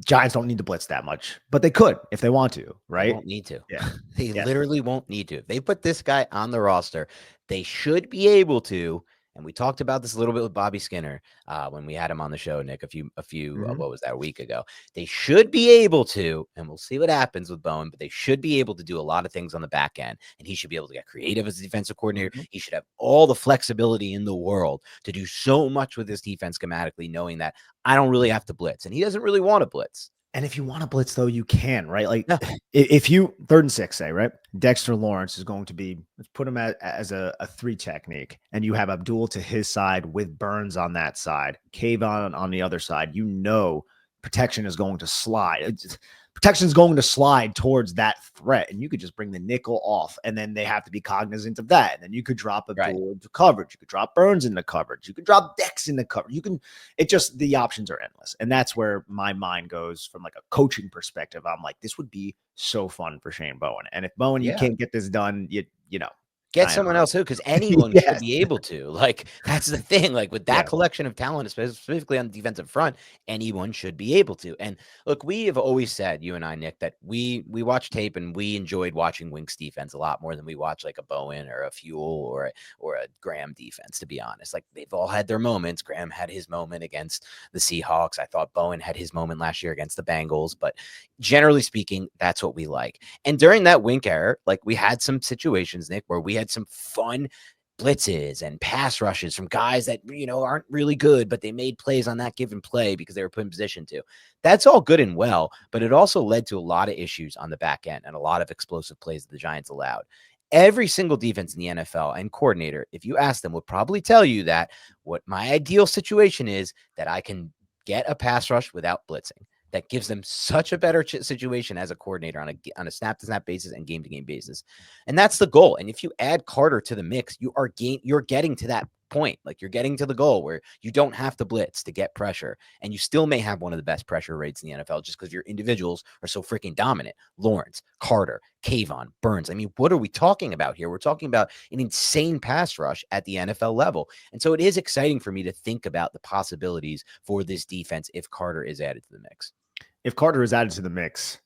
Speaker 2: Giants don't need to blitz that much, but they could if they want to, right?
Speaker 1: They won't need to.
Speaker 2: Yeah.
Speaker 1: They literally won't need to. If they put this guy on the roster, they should be able to. And we talked about this a little bit with Bobby Skinner when we had him on the show, Nick, what was that, a week ago? They should be able to, and we'll see what happens with Bowen, but they should be able to do a lot of things on the back end. And he should be able to get creative as a defensive coordinator. He should have all the flexibility in the world to do so much with this defense schematically, knowing that I don't really have to blitz. And he doesn't really want to blitz.
Speaker 2: And if you want to blitz, though, you can, right? Like if you 3rd and 6, say, right? Dexter Lawrence is going to be, let's put him as a 3 technique, and you have Abdul to his side with Burns on that side, Kayvon on the other side. Protection is going to slide. Protection is going to slide towards that threat, and you could just bring the nickel off, and then they have to be cognizant of that. And then you could drop Abdul into coverage. You could drop Burns into coverage. You could drop Dex into coverage. The options are endless. And that's where my mind goes from like a coaching perspective. I'm like, this would be so fun for Shane Bowen. And if Bowen, you can't get this done, you know,
Speaker 1: get someone else who, because anyone should be able to. Like, that's the thing. Like, with that collection of talent, specifically on the defensive front, anyone should be able to. And look, we have always said, you and I, Nick, that we watch tape and we enjoyed watching Wink's defense a lot more than we watch like a Bowen or a Fuel or a Graham defense, to be honest. Like, they've all had their moments. Graham had his moment against the Seahawks. I thought Bowen had his moment last year against the Bengals. But generally speaking, that's what we like. And during that Wink era, like, we had some situations, Nick, where we had some fun blitzes and pass rushes from guys that, aren't really good, but they made plays on that given play because they were put in position to. That's all good and well, but it also led to a lot of issues on the back end and a lot of explosive plays that the Giants allowed. Every single defense in the NFL and coordinator, if you ask them, would probably tell you that what my ideal situation is, that I can get a pass rush without blitzing. That gives them such a better situation as a coordinator on a snap-to-snap basis and game-to-game basis. And that's the goal. And if you add Carter to the mix, you're getting to that point. Like, you're getting to the goal where you don't have to blitz to get pressure. And you still may have one of the best pressure rates in the NFL just because your individuals are so freaking dominant. Lawrence, Carter, Kayvon, Burns. I mean, what are we talking about here? We're talking about an insane pass rush at the NFL level. And so it is exciting for me to think about the possibilities for this defense if Carter is added to the mix.
Speaker 2: If Carter is added to the mix,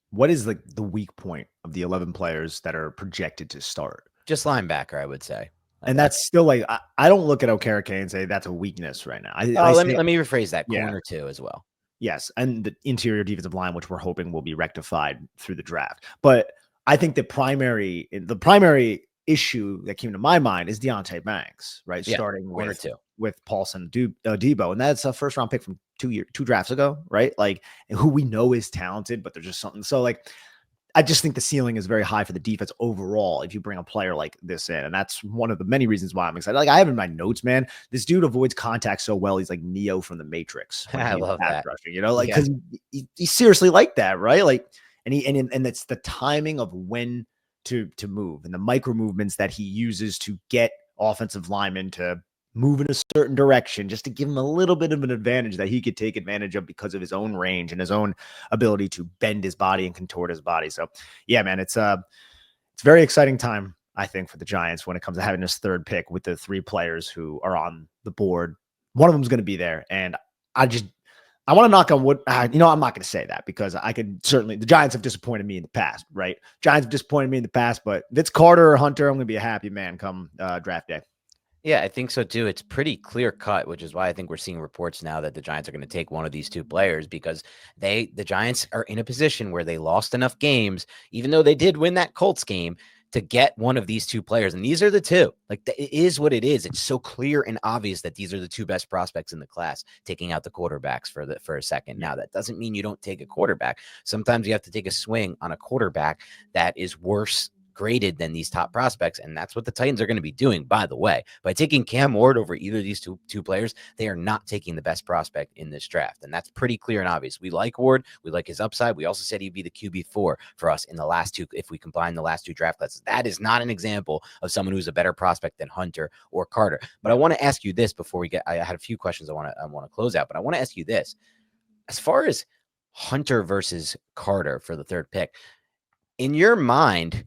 Speaker 2: what is like the weak point of the 11 players that are projected to start?
Speaker 1: Just linebacker, I would say.
Speaker 2: And that's still like, I don't look at Okereke and say that's a weakness right now.
Speaker 1: Let me rephrase that. Corner too as well.
Speaker 2: Yes. And the interior defensive line, which we're hoping will be rectified through the draft. But I think the primary issue that came to my mind is Deontay Banks, right?
Speaker 1: Yeah,
Speaker 2: starting
Speaker 1: with
Speaker 2: Paulson Debo. And that's a 1st round pick from 2 drafts ago, right? Like, who we know is talented, but there's just something. So like, I just think the ceiling is very high for the defense overall if you bring a player like this in. And that's one of the many reasons why I'm excited. Like, I have in my notes, man, this dude avoids contact so well. He's like Neo from the Matrix.
Speaker 1: I love that.
Speaker 2: Rushing, like, because he's seriously like that, right? Like, and it's the timing of when to move and the micro movements that he uses to get offensive linemen to move in a certain direction, just to give him a little bit of an advantage that he could take advantage of because of his own range and his own ability to bend his body and contort his body. So yeah, man, it's a very exciting time, I think, for the Giants when it comes to having this 3rd pick with the 3 players who are on the board. One of them is going to be there. And I want to knock on wood. I'm not going to say that because the Giants have disappointed me in the past, right? Giants have disappointed me in the past, but if it's Carter or Hunter, I'm going to be a happy man come draft day.
Speaker 1: Yeah, I think so too. It's pretty clear cut, which is why I think we're seeing reports now that the Giants are going to take one of these 2 players because the Giants are in a position where they lost enough games, even though they did win that Colts game, to get one of these 2 players. And these are the 2. Like, it is what it is. It's so clear and obvious that these are the 2 best prospects in the class, taking out the quarterbacks for a second. Now, that doesn't mean you don't take a quarterback. Sometimes you have to take a swing on a quarterback that is worse graded than these top prospects, and that's what the Titans are going to be doing, by the way. By taking Cam Ward over either of these two players, they are not taking the best prospect in this draft, and that's pretty clear and obvious. We like Ward. We like his upside. We also said he'd be the QB4 for us in the last 2, if we combine the last 2 draft classes. That is not an example of someone who's a better prospect than Hunter or Carter. But I want to ask you this before we get, I had a few questions I want to close out, but I want to ask you this. As far as Hunter versus Carter for the 3rd pick, in your mind,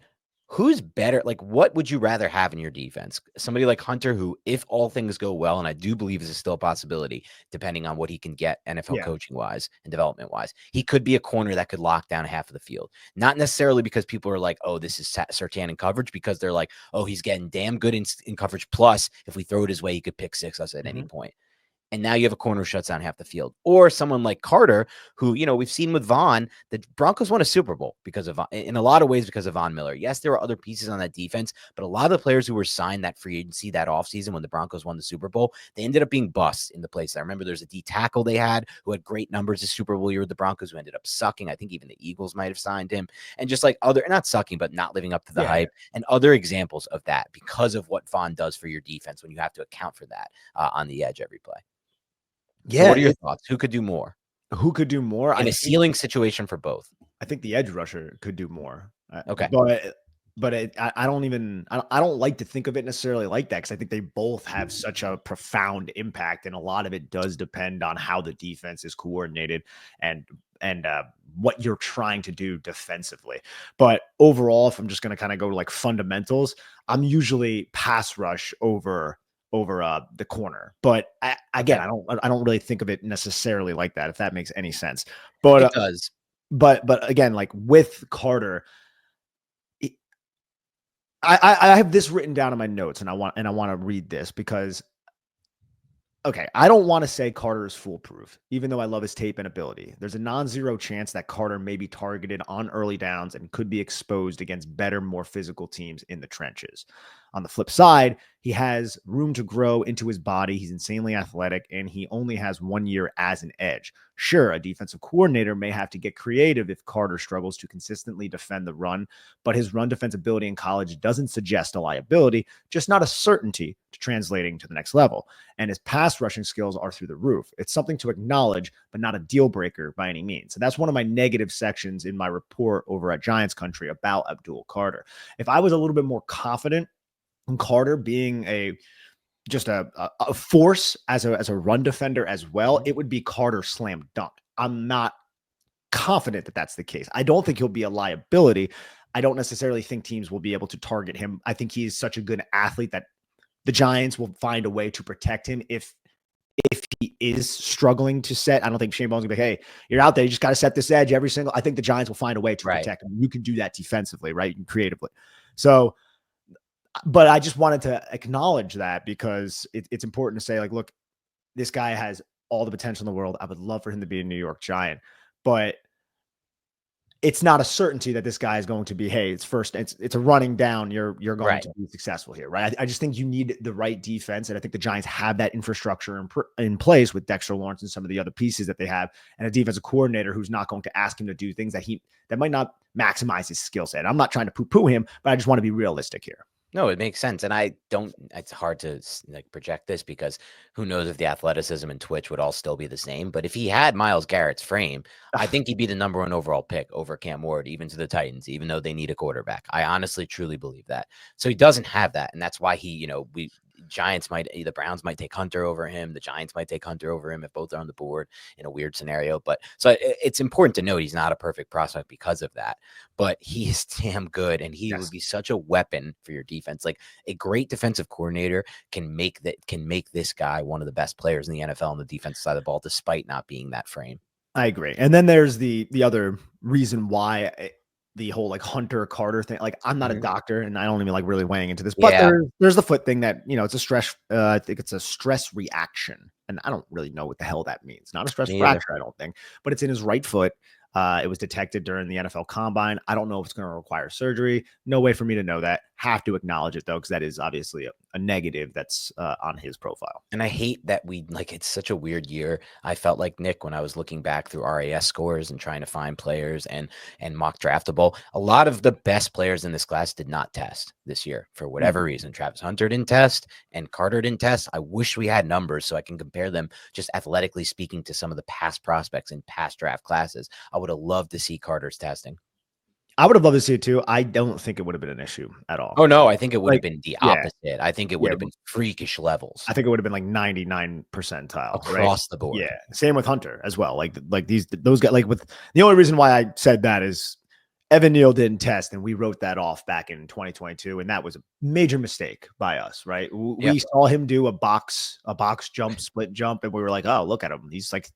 Speaker 1: who's better? Like, what would you rather have in your defense? Somebody like Hunter, who, if all things go well, and I do believe this is still a possibility, depending on what he can get NFL
Speaker 2: Yeah.
Speaker 1: coaching wise and development wise, he could be a corner that could lock down half of the field. Not necessarily because people are like, oh, this is Surtain in coverage, because they're like, oh, he's getting damn good in coverage. Plus, if we throw it his way, he could pick six us at any point. And now you have a corner who shuts down half the field. Or someone like Carter, who, we've seen with Von, the Broncos won a Super Bowl because of, in a lot of ways, because of Von Miller. Yes, there were other pieces on that defense, but a lot of the players who were signed that free agency that offseason when the Broncos won the Super Bowl, they ended up being busts in the place. I remember there's a D tackle they had who had great numbers this Super Bowl year with the Broncos, who ended up sucking. I think even the Eagles might have signed him. And just like not sucking, but not living up to the hype, and other examples of that because of what Von does for your defense when you have to account for that on the edge every play.
Speaker 2: Yeah.
Speaker 1: So what are your thoughts? Who could do more?
Speaker 2: Who could do more?
Speaker 1: In a ceiling situation for both.
Speaker 2: I think the edge rusher could do more.
Speaker 1: Okay.
Speaker 2: But I don't like to think of it necessarily like that, because I think they both have such a profound impact, and a lot of it does depend on how the defense is coordinated and what you're trying to do defensively. But overall, if I'm just going to kind of go to like fundamentals, I'm usually pass rush over the corner. But I don't really think of it necessarily like that, if that makes any sense. But
Speaker 1: it does.
Speaker 2: But again, like with Carter, I have this written down in my notes, and I want to read this because, okay, I don't want to say Carter is foolproof, even though I love his tape and ability. There's a non-zero chance that Carter may be targeted on early downs and could be exposed against better, more physical teams in the trenches. On the flip side, he has room to grow into his body. He's insanely athletic, and he only has 1 year as an edge. Sure, a defensive coordinator may have to get creative if Carter struggles to consistently defend the run, but his run defensibility in college doesn't suggest a liability, just not a certainty to translating to the next level. And his pass rushing skills are through the roof. It's something to acknowledge, but not a deal breaker by any means. So that's one of my negative sections in my report over at Giants Country about Abdul Carter. If I was a little bit more confident in Carter being a force as a run defender as well, it would be Carter slam dunk. I'm not confident that that's the case. I don't think he'll be a liability. I don't necessarily think teams will be able to target him. I think he is such a good athlete that the Giants will find a way to protect him if he is struggling to set. I don't think Shane Bowen's gonna be like, hey, you're out there, you just got to set this edge every single. I think the Giants will find a way to protect him. You can do that defensively, right? And creatively. So, but I just wanted to acknowledge that because it's important to say, like, look, this guy has all the potential in the world. I would love for him to be a New York Giant, but it's not a certainty that this guy is going to be, hey, it's a running down. You're going to be successful here, right? I just think you need the right defense. And I think the Giants have that infrastructure in place with Dexter Lawrence and some of the other pieces that they have, and a defensive coordinator who's not going to ask him to do things that might not maximize his skill set. I'm not trying to poo-poo him, but I just want to be realistic here.
Speaker 1: No, it makes sense. And it's hard to like project this because who knows if the athleticism and twitch would all still be the same. But if he had Myles Garrett's frame, I think he'd be the number 1 overall pick over Cam Ward, even to the Titans, even though they need a quarterback. I honestly, truly believe that. So he doesn't have that. And that's why the Browns might take Hunter over him. The Giants might take Hunter over him if both are on the board in a weird scenario. But so it's important to note he's not a perfect prospect because of that, but he is damn good. And he would be such a weapon for your defense. Like a great defensive coordinator can make this guy one of the best players in the NFL on the defensive side of the ball, despite not being that frame.
Speaker 2: I agree. And then there's the other reason why the whole like Hunter Carter thing. Like, I'm not a doctor and I don't even like really weighing into this, but there's the foot thing that, it's a stress. I think it's a stress reaction, and I don't really know what the hell that means. Not a stress fracture, I don't think, but it's in his right foot. It was detected during the NFL Combine. I don't know if it's going to require surgery. No way for me to know that. Have to acknowledge it though, because that is obviously a negative that's on his profile.
Speaker 1: And I hate that it's such a weird year. I felt like Nick when I was looking back through RAS scores and trying to find players and mock draftable. A lot of the best players in this class did not test this year for whatever reason. Travis Hunter didn't test and Carter didn't test. I wish we had numbers so I can compare them just athletically speaking to some of the past prospects in past draft classes. I would have loved to see Carter's testing.
Speaker 2: I would have loved to see it too. I don't think it would have been an issue at all.
Speaker 1: Oh, no, I think it would have been the opposite. I think it would have been freakish levels.
Speaker 2: I think it would have been like 99 percentile
Speaker 1: across the board.
Speaker 2: Yeah. Same with Hunter as well. Like those guys, like with the only reason why I said that is Evan Neal didn't test, and we wrote that off back in 2022, and that was a major mistake by us, right? We
Speaker 1: Yep.
Speaker 2: saw him do a box jump, split jump, and we were like, oh, look at him. He's like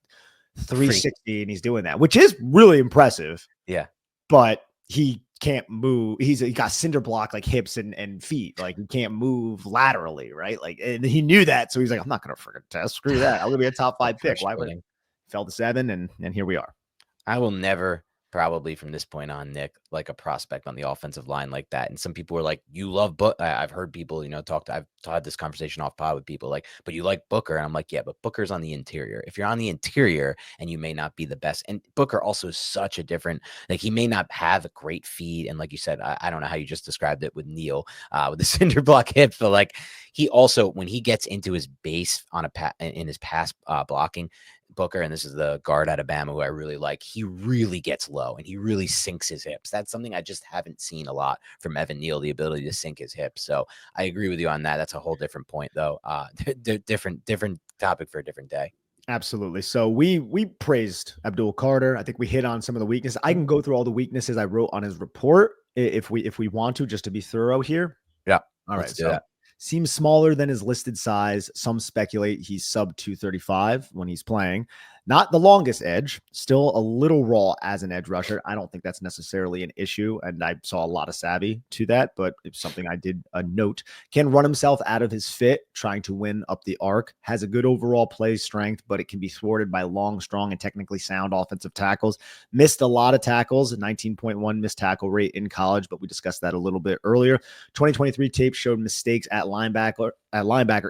Speaker 2: 360, and he's doing that, which is really impressive.
Speaker 1: Yeah.
Speaker 2: But he can't move. He got cinder block like hips and feet. Like he can't move laterally, right? Like, and he knew that. So he's like, I'm not going to freaking test. Screw that. I'm going to be a top 5 pick. Why would I? Fell to 7, and here we are.
Speaker 1: I will never, probably from this point on, Nick, like a prospect on the offensive line like that. And some people were like, you love Book. I've heard people, I've had this conversation off pod with people like, but you like Booker. And I'm like, yeah, but Booker's on the interior. If you're on the interior and you may not be the best, and Booker also is such a different, like he may not have a great feed. And like you said, I don't know how you just described it with Neal, with the cinder block hips, but like he also, when he gets into his base on in his pass blocking, Booker, and this is the guard out of Bama who I really like, he really gets low and he really sinks his hips. That's something I just haven't seen a lot from Evan Neal, the ability to sink his hips. So I agree with you on that. That's a whole different point, though. Different topic for a different day.
Speaker 2: Absolutely. So we praised Abdul Carter. I think we hit on some of the weaknesses. I can go through all the weaknesses I wrote on his report if we want to, just to be thorough here.
Speaker 1: Yeah.
Speaker 2: All right. So seems smaller than his listed size. Some speculate he's sub 235 when he's playing. Not the longest edge, still a little raw as an edge rusher. I don't think that's necessarily an issue, and I saw a lot of savvy to that, but it's something I did note. Can run himself out of his fit, trying to win up the arc. Has a good overall play strength, but it can be thwarted by long, strong, and technically sound offensive tackles. Missed a lot of tackles, 19.1 missed tackle rate in college, but we discussed that a little bit earlier. 2023 tape showed mistakes at linebacker.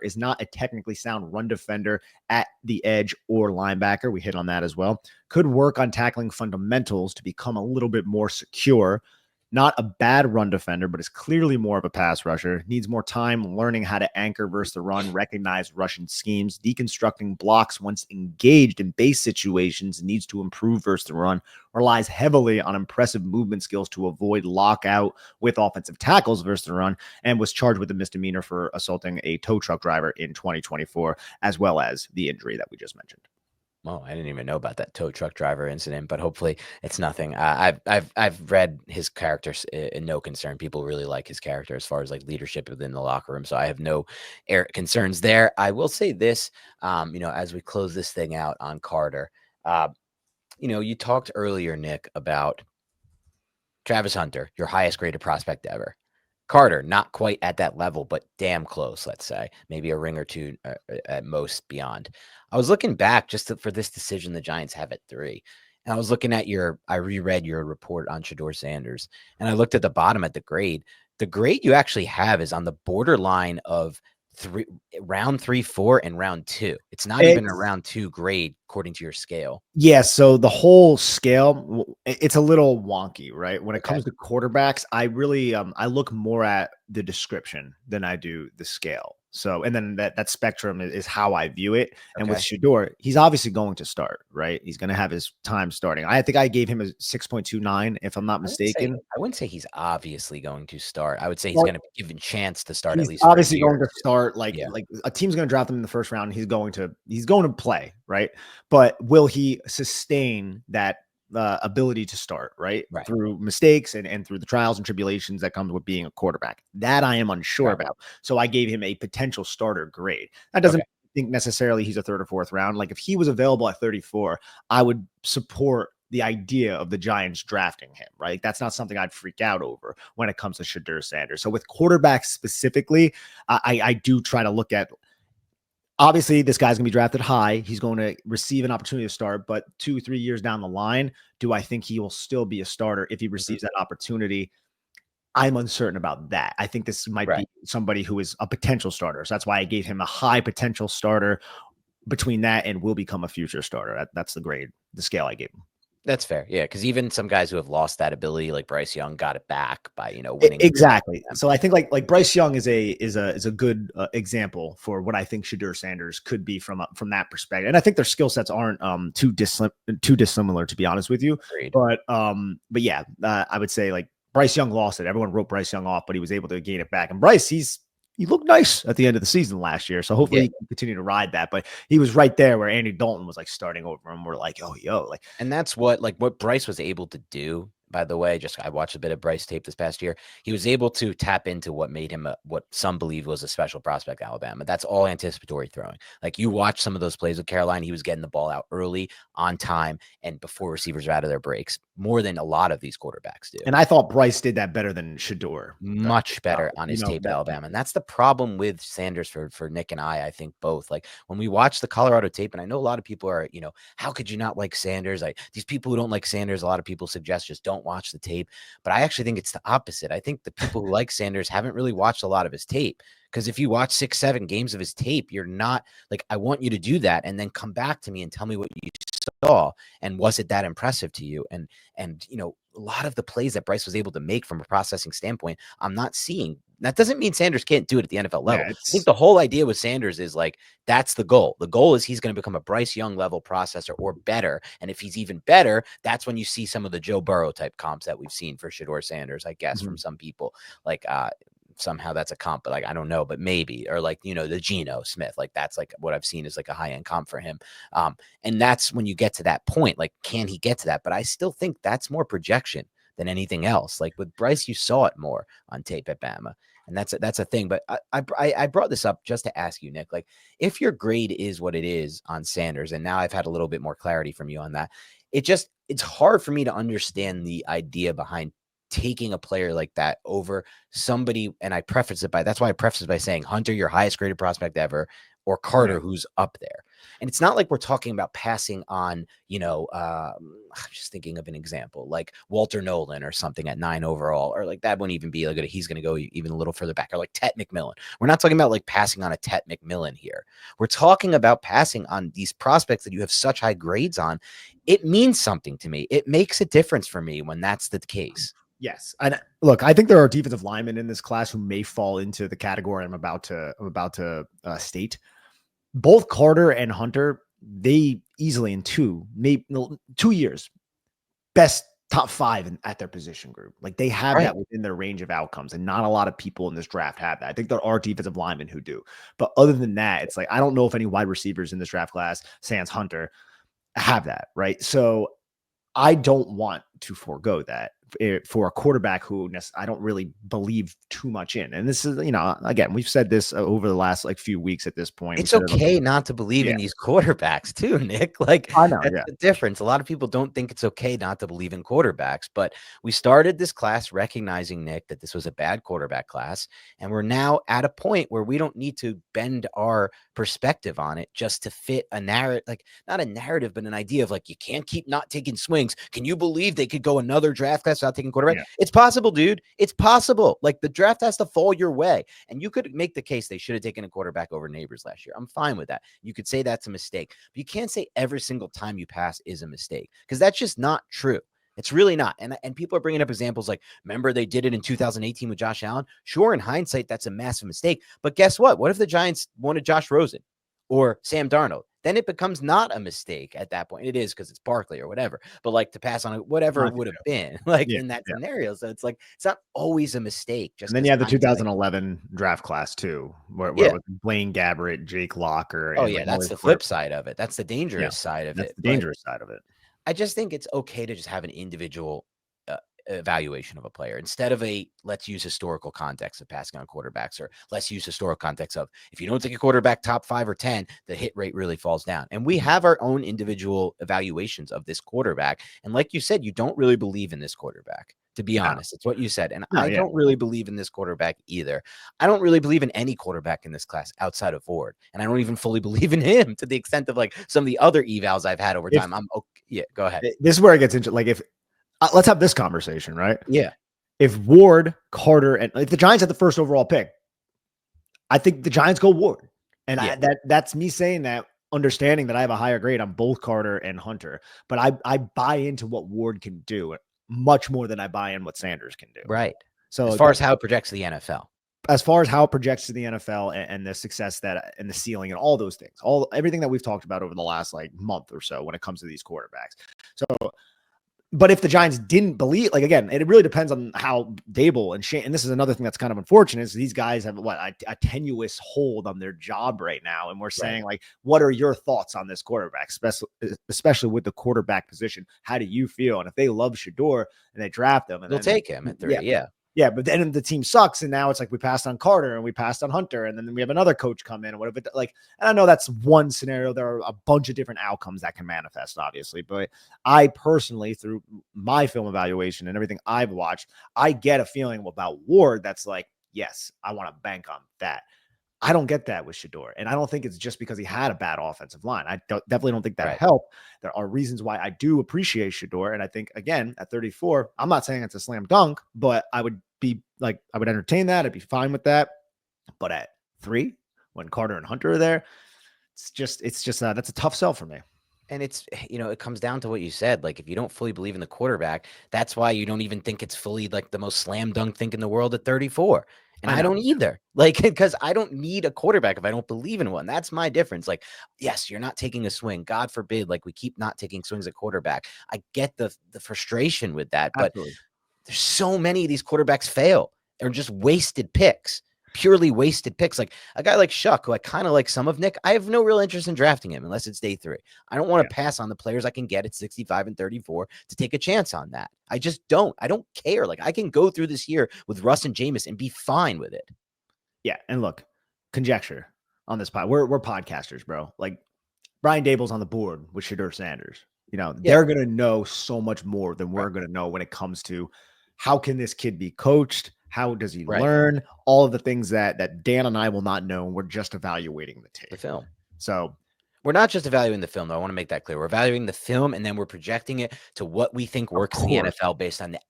Speaker 2: Is not a technically sound run defender at the edge or linebacker. We hit on that as well. Could work on tackling fundamentals to become a little bit more secure. Not a bad run defender, but is clearly more of a pass rusher. Needs more time learning how to anchor versus the run, recognize Russian schemes, deconstructing blocks once engaged in base situations, needs to improve versus the run, relies heavily on impressive movement skills to avoid lockout with offensive tackles versus the run, and was charged with a misdemeanor for assaulting a tow truck driver in 2024, as well as the injury that we just mentioned.
Speaker 1: Oh, I didn't even know about that tow truck driver incident, but hopefully it's nothing. I've read his characters in no concern. People really like his character as far as like leadership within the locker room. So I have no concerns there. I will say this, as we close this thing out on Carter, you talked earlier, Nick, about Travis Hunter, your highest graded prospect ever. Carter, not quite at that level, but damn close, let's say. Maybe a ring or two at most beyond. I was looking back just for this decision the Giants have at 3. And I was looking at I reread your report on Shedeur Sanders, and I looked at the bottom at the grade. The grade you actually have is on the borderline of round 3, 4, and round 2. It's not even a round 2 grade according to your scale.
Speaker 2: Yeah, so the whole scale, it's a little wonky, right? When it comes to quarterbacks, I really I look more at the description than I do the scale. So, and then that spectrum is how I view it. And with Shedeur, he's obviously going to start, right? He's going to have his time starting. I think I gave him a 6.29, if I'm not mistaken.
Speaker 1: I wouldn't say he's obviously going to start. I would say he's going to be given chance to start at least.
Speaker 2: Obviously going to start. Like a team's going to draft him in the first round. And he's going to play, right? But will he sustain that ability to start, right? Through mistakes and through the trials and tribulations that comes with being a quarterback? That I am unsure about. So I gave him a potential starter grade. That doesn't think necessarily he's a 3rd or 4th round. Like if he was available at 34, I would support the idea of the Giants drafting him, right? That's not something I'd freak out over when it comes to Shedeur Sanders. So with quarterbacks specifically, I do try to look at, obviously, this guy's going to be drafted high. He's going to receive an opportunity to start, but 2-3 years down the line, do I think he will still be a starter if he receives that opportunity? I'm uncertain about that. I think this might be somebody who is a potential starter. So that's why I gave him a high potential starter between that and will become a future starter. That's the grade, the scale I gave him.
Speaker 1: That's fair. Yeah. Because even some guys who have lost that ability, like Bryce Young, got it back by, winning.
Speaker 2: Exactly. So I think like Bryce Young is a good example for what I think Shedeur Sanders could be from that perspective. And I think their skill sets aren't too dissimilar, to be honest with you.
Speaker 1: Agreed.
Speaker 2: But yeah, I would say like Bryce Young lost it. Everyone wrote Bryce Young off, but he was able to gain it back. And Bryce, he looked nice at the end of the season last year. So hopefully he can continue to ride that. But he was right there where Andy Dalton was like starting over him. We're like, oh, yo. And
Speaker 1: that's what Bryce was able to do by the way. I watched a bit of Bryce tape this past year. He was able to tap into what made him what some believe was a special prospect at Alabama. That's all anticipatory throwing. Like, you watch some of those plays with Carolina, he was getting the ball out early, on time, and before receivers are out of their breaks, more than a lot of these quarterbacks do.
Speaker 2: And I thought Bryce did that better than Shador.
Speaker 1: Much better on his tape at Alabama. And that's the problem with Sanders for Nick and I think both. Like, when we watch the Colorado tape, and I know a lot of people are, how could you not like Sanders? Like, these people who don't like Sanders, a lot of people suggest just don't watch the tape. But I actually think it's the opposite. I think the people who like Sanders haven't really watched a lot of his tape. Because if you watch 6-7 games of his tape, you're not like, I want you to do that and then come back to me and tell me what you saw and was it that impressive to you? And a lot of the plays that Bryce was able to make from a processing standpoint, I'm not seeing. That doesn't mean Sanders can't do it at the NFL level. I think the whole idea with Sanders is like, that's the goal. The goal is he's going to become a Bryce Young level processor or better. And if he's even better, that's when you see some of the Joe Burrow type comps that we've seen for Shador Sanders, I guess, from some people. Like, somehow that's a comp, but like, I don't know, but maybe, or like, the Geno Smith, like that's like what I've seen is like a high-end comp for him. And that's when you get to that point, like, can he get to that? But I still think that's more projection than anything else. Like with Bryce, you saw it more on tape at Bama. And that's a thing. But I brought this up just to ask you, Nick, like, if your grade is what it is on Sanders, and now I've had a little bit more clarity from you on that, it's hard for me to understand the idea behind taking a player like that over somebody. And that's why I preface it by saying Hunter, your highest graded prospect ever, or Carter, who's up there. And it's not like we're talking about passing on, I'm just thinking of an example, like Walter Nolan or something at 9 overall, or like that wouldn't even be like, he's going to go even a little further back, or like Tet McMillan. We're not talking about like passing on a Tet McMillan here. We're talking about passing on these prospects that you have such high grades on. It means something to me. It makes a difference for me when that's the case.
Speaker 2: Yes. And look, I think there are defensive linemen in this class who may fall into the category I'm about to state. Both Carter and Hunter, they easily in 2 years, best top 5 at their position group. Like, they have that within their range of outcomes, and not a lot of people in this draft have that. I think there are defensive linemen who do, but other than that, it's like, I don't know if any wide receivers in this draft class, sans Hunter, have that. Right. So I don't want to forego that for a quarterback who I don't really believe too much in. And this is, again, we've said this over the last few weeks at this point.
Speaker 1: It's okay not to believe in these quarterbacks too, Nick. Like,
Speaker 2: I know,
Speaker 1: that's the difference. A lot of people don't think it's okay not to believe in quarterbacks, but we started this class recognizing, Nick, that this was a bad quarterback class. And we're now at a point where we don't need to bend our perspective on it just to fit a narrative, like not a narrative, but an idea of like, you can't keep not taking swings. Can you believe they could go another draft class without taking quarterback? Yeah. It's possible, dude. It's possible. Like, the draft has to fall your way. And you could make the case they should have taken a quarterback over Neighbors last year. I'm fine with that. You could say that's a mistake, but you can't say every single time you pass is a mistake, because that's just not true. It's really not. And people are bringing up examples like, remember they did it in 2018 with Josh Allen? Sure, in hindsight, that's a massive mistake. But guess what? What if the Giants wanted Josh Rosen or Sam Darnold? Then it becomes not a mistake at that point. It is, because it's Barkley or whatever. But like, to pass on whatever it would have been, like, in that scenario. So it's like, it's not always a mistake.
Speaker 2: And then you have the 2011 draft class too, where with Blaine Gabbert, Jake Locker.
Speaker 1: Oh, yeah, that's the flip side of it. That's the dangerous side of it.
Speaker 2: The dangerous side of it.
Speaker 1: I just think it's okay to just have an individual evaluation of a player instead of let's use historical context of passing on quarterbacks, or let's use historical context of, if you don't take a quarterback top 5 or 10, the hit rate really falls down. And we have our own individual evaluations of this quarterback. And like you said, you don't really believe in this quarterback, to be honest. It's what you said. And I don't really believe in this quarterback either. I don't really believe in any quarterback in this class outside of Ford. And I don't even fully believe in him to the extent of like some of the other evals I've had over time. Go ahead.
Speaker 2: This is where it gets into, like, if let's have this conversation, right?
Speaker 1: Yeah.
Speaker 2: If Ward, Carter, and if the Giants had the first overall pick, I think the Giants go Ward. And that's me saying that, understanding that I have a higher grade on both Carter and Hunter, but I buy into what Ward can do much more than I buy in what Sanders can do.
Speaker 1: Right. So as far as how it projects to the NFL.
Speaker 2: As far as how it projects to the NFL and the success and the ceiling and all those things, everything that we've talked about over the last like month or so when it comes to these quarterbacks. So But if the Giants didn't believe, like, again, it really depends on how Dable and Shane, and this is another thing that's kind of unfortunate, is these guys have a tenuous hold on their job right now. And we're saying, like, what are your thoughts on this quarterback, especially with the quarterback position? How do you feel? And if they love Shador and they draft him, and
Speaker 1: they'll take him at 3.
Speaker 2: Yeah, but then the team sucks, and now it's like we passed on Carter and we passed on Hunter, and then we have another coach come in and whatever. Like, and I know that's one scenario. There are a bunch of different outcomes that can manifest, obviously. But I personally, through my film evaluation and everything I've watched, I get a feeling about Ward that's like, yes, I want to bank on that. I don't get that with Shador. And I don't think it's just because he had a bad offensive line. I definitely don't think that helped. There are reasons why I do appreciate Shador. And I think, again, at 34, I'm not saying it's a slam dunk, but I would be like, I would entertain that. I'd be fine with that. But at 3, when Carter and Hunter are there, it's just that's a tough sell for me.
Speaker 1: And it's, it comes down to what you said. Like, if you don't fully believe in the quarterback, that's why you don't even think it's fully like the most slam dunk thing in the world at 34. And I don't either. Like, because I don't need a quarterback if I don't believe in one. That's my difference. Like, yes, you're not taking a swing. God forbid, like, we keep not taking swings at quarterback. I get the frustration with that. Absolutely. But there's so many of these quarterbacks fail. They're just wasted picks. Purely wasted picks. Like a guy like Shuck, who I kind of like some of, Nick, I have no real interest in drafting him unless it's day 3. I don't want to pass on the players I can get at 65 and 34 to take a chance on that. I just don't. I don't care. Like, I can go through this year with Russ and Jameis and be fine with it.
Speaker 2: Yeah. And look, conjecture on this pod. We're podcasters, bro. Like, Brian Dable's on the board with Shedeur Sanders. They're going to know so much more than we're going to know when it comes to how can this kid be coached? How does he learn? All of the things that Dan and I will not know. We're just evaluating the tape.
Speaker 1: The film.
Speaker 2: So
Speaker 1: we're not just evaluating the film, though. I want to make that clear. We're evaluating the film, and then we're projecting it to what we think works in the NFL based on the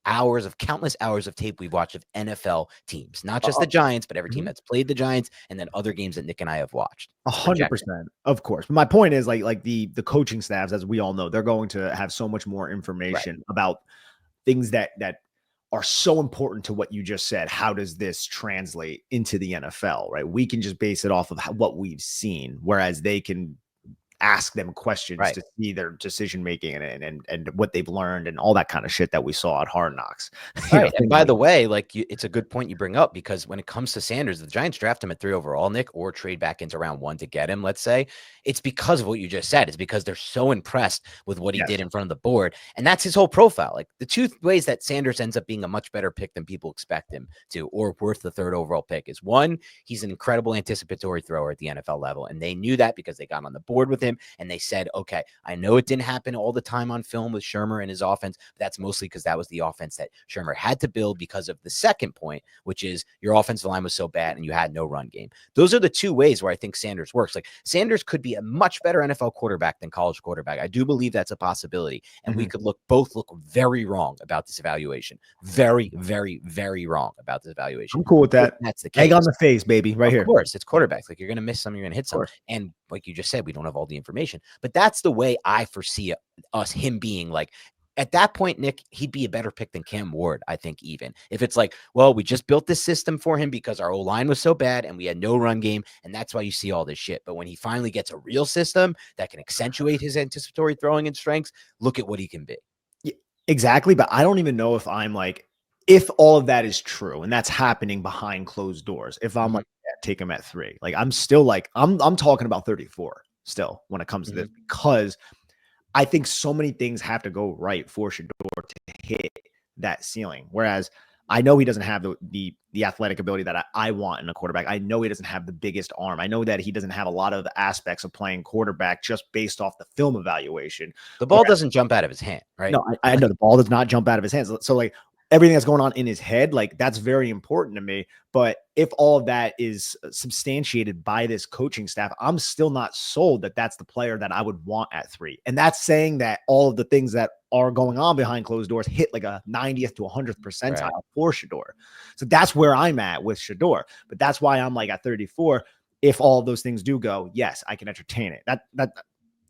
Speaker 1: countless hours of tape we've watched of NFL teams. Not just the Giants, but every team that's played the Giants, and then other games that Nick and I have watched.
Speaker 2: 100%. Of course. But my point is, like the coaching staffs, as we all know, they're going to have so much more information about things that are so important to what you just said. How does this translate into the NFL, right? We can just base it off of what we've seen, whereas they can ask them questions to see their decision making and what they've learned and all that kind of shit that we saw at Hard Knocks.
Speaker 1: And by the way, like, it's a good point you bring up, because when it comes to Sanders, the Giants draft him at 3 overall, Nick, or trade back into round 1 to get him, let's say. It's because of what you just said. It's because they're so impressed with what he did in front of the board. And that's his whole profile. Like, the 2 ways that Sanders ends up being a much better pick than people expect him to, or worth the 3rd overall pick, is 1, he's an incredible anticipatory thrower at the NFL level. And they knew that because they got on the board with him and they said, okay, I know it didn't happen all the time on film with Shurmur and his offense, but that's mostly because that was the offense that Shurmur had to build because of the second point, which is your offensive line was so bad and you had no run game. Those are the 2 ways where I think Sanders works. Like, Sanders could be a much better NFL quarterback than college quarterback. I do believe that's a possibility. And we could both look very wrong about this evaluation. Very, very, very wrong about this evaluation.
Speaker 2: I'm cool with that.
Speaker 1: That's the case.
Speaker 2: Egg on the face, baby, right here.
Speaker 1: Of course, it's quarterbacks. Like, you're going to miss some, you're going to hit some. And like you just said, we don't have all the information. But that's the way I foresee him being. Like, at that point, Nick, he'd be a better pick than Cam Ward, I think, even. If it's like, well, we just built this system for him because our O-line was so bad and we had no run game, and that's why you see all this shit. But when he finally gets a real system that can accentuate his anticipatory throwing and strengths, look at what he can be.
Speaker 2: Yeah, exactly. But I don't even know if I'm like, if all of that is true and that's happening behind closed doors, if I'm like, take him at 3, like, I'm still like, I'm talking about 34 still when it comes to this, because I think so many things have to go right for Shador to hit that ceiling. Whereas I know he doesn't have the athletic ability that I want in a quarterback. I know he doesn't have the biggest arm. I know that he doesn't have a lot of the aspects of playing quarterback just based off the film evaluation.
Speaker 1: The ball doesn't jump out of his hand, right?
Speaker 2: No, I know the ball does not jump out of his hands. So like, everything that's going on in his head, like, that's very important to me. But if all of that is substantiated by this coaching staff, I'm still not sold that that's the player that I would want at 3. And that's saying that all of the things that are going on behind closed doors hit like a 90th to 100th percentile for Shador. So that's where I'm at with Shador. But that's why I'm like, at 34, if all of those things do go, yes, I can entertain it. That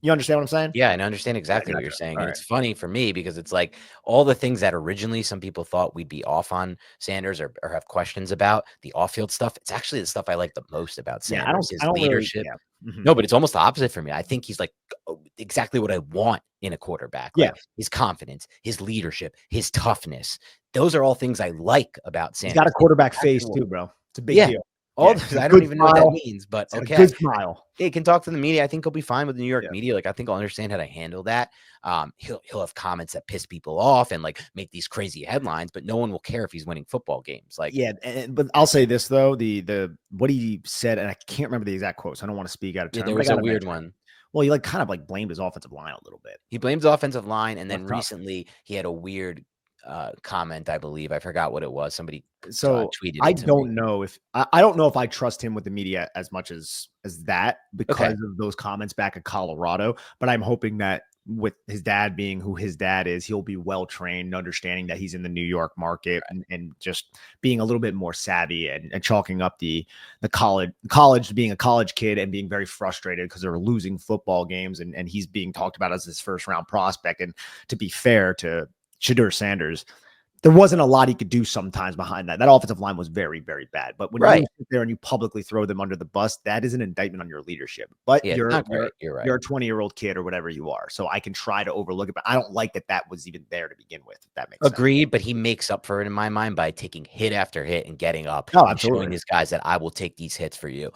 Speaker 2: You understand what I'm saying?
Speaker 1: Yeah, and I understand exactly what you're saying. And it's funny for me because it's like all the things that originally some people thought we'd be off on Sanders or have questions about, the off-field stuff. It's actually the stuff I like the most about
Speaker 2: Yeah,
Speaker 1: Sanders, his
Speaker 2: I don't really,
Speaker 1: leadership.
Speaker 2: yeah.
Speaker 1: No, but it's almost the opposite for me. I think he's like exactly what I want in a quarterback.
Speaker 2: Yeah.
Speaker 1: Like his confidence, his leadership, his toughness. Those are all things I like about
Speaker 2: He's
Speaker 1: Sanders.
Speaker 2: got a quarterback face too, bro. It's a big deal.
Speaker 1: All
Speaker 2: Yeah,
Speaker 1: those, I don't even know what that means, but
Speaker 2: he's got
Speaker 1: okay.
Speaker 2: a good smile.
Speaker 1: He can talk to the media. I think he'll be fine with the New York
Speaker 2: Yeah.
Speaker 1: media. Like I think I'll understand how to handle that. He'll have comments that piss people off and like make these crazy headlines, but no one will care if he's winning football games. Like
Speaker 2: but I'll say this though, the what he said, and I can't remember the exact quote, so I don't want to speak out of turn.
Speaker 1: Yeah, there was a weird one.
Speaker 2: Well, he like kind of like blamed his offensive line a little bit.
Speaker 1: He blames the offensive line, and then recently he had a weird comment, I believe. I forgot what it was. Somebody tweeted it
Speaker 2: I
Speaker 1: to
Speaker 2: don't
Speaker 1: me.
Speaker 2: know if I don't know if I trust him with the media as much as that because of those comments back at Colorado, but I'm hoping that with his dad being who his dad is, he'll be well trained, understanding that he's in the New York market and just being a little bit more savvy and chalking up the college being a college kid and being very frustrated because they're losing football games and he's being talked about as this first round prospect. And to be fair to Shedeur Sanders, there wasn't a lot he could do sometimes behind that. That offensive line was very, very bad. But when you sit there and you publicly throw them under the bus, that is an indictment on your leadership. But you're a 20-year-old kid or whatever you are. So I can try to overlook it, but I don't like that was even there to begin with, if that makes sense.
Speaker 1: Agreed, but he makes up for it in my mind by taking hit after hit and getting up
Speaker 2: and
Speaker 1: showing his guys that I will take these hits for you,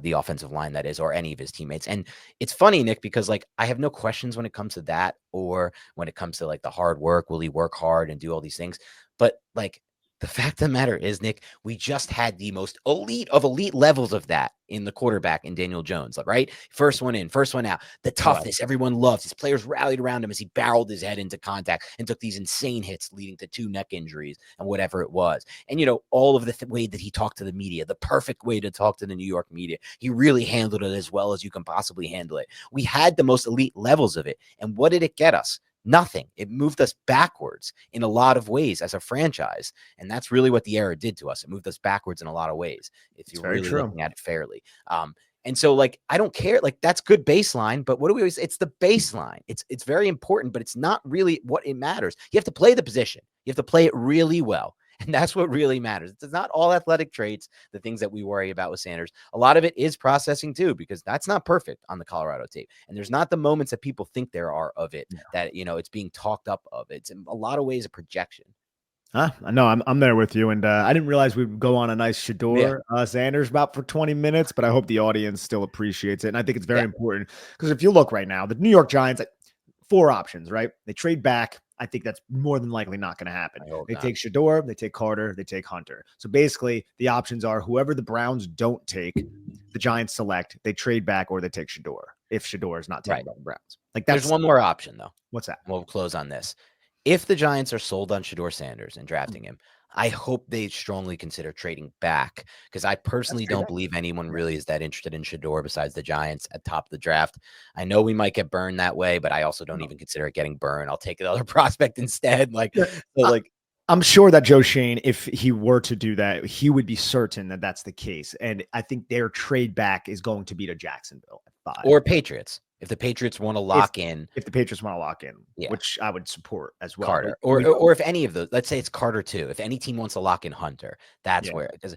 Speaker 1: the offensive line that is, or any of his teammates. And it's funny, Nick, because like I have no questions when it comes to that or when it comes to like the hard work. Will he work hard and do all these things? But like the fact of the matter is, Nick, we just had the most elite of elite levels of that in the quarterback in Daniel Jones, right? First one in, first one out. The toughness everyone loves. His players rallied around him as he barreled his head into contact and took these insane hits leading to 2 neck injuries and whatever it was. And, you know, all of the way that he talked to the media, the perfect way to talk to the New York media. He really handled it as well as you can possibly handle it. We had the most elite levels of it. And what did it get us? Nothing. It moved us backwards in a lot of ways as a franchise. And that's really what the era did to us. It moved us backwards in a lot of ways, if you're really looking at it fairly. And so like, I don't care. Like that's good baseline, but what do we always, it's the baseline. It's very important, but it's not really what it matters. You have to play the position. You have to play it really well. And that's what really matters. It's not all athletic traits, the things that we worry about with Sanders. A lot of it is processing too, because that's not perfect on the Colorado tape. And there's not the moments that people think there are of it that, you know, it's being talked up of. It's in a lot of ways a projection.
Speaker 2: No, I'm there with you. And I didn't realize we'd go on a nice Shedeur Sanders about for 20 minutes, but I hope the audience still appreciates it. And I think it's very important because if you look right now, the New York Giants, 4 options, right? They trade back. I think that's more than likely not going to happen. They take Shedeur, they take Carter, they take Hunter. So basically, the options are whoever the Browns don't take, the Giants select, they trade back, or they take Shedeur if Shedeur is not taken by the Browns. Like
Speaker 1: there's one more option though.
Speaker 2: What's that?
Speaker 1: We'll close on this. If the Giants are sold on Shedeur Sanders and drafting him, I hope they strongly consider trading back because I personally don't believe anyone really is that interested in Shedeur besides the Giants at top of the draft. I know we might get burned that way, but I also don't even consider it getting burned. I'll take another prospect instead.
Speaker 2: I'm sure that Joe Shane, if he were to do that, he would be certain that that's the case. And I think their trade back is going to be to Jacksonville at 5.
Speaker 1: Or Patriots. If the Patriots want to lock in.
Speaker 2: If the Patriots want to lock in, which I would support as well.
Speaker 1: Carter. Or if any of those, let's say it's Carter too. If any team wants to lock in Hunter, that's where, because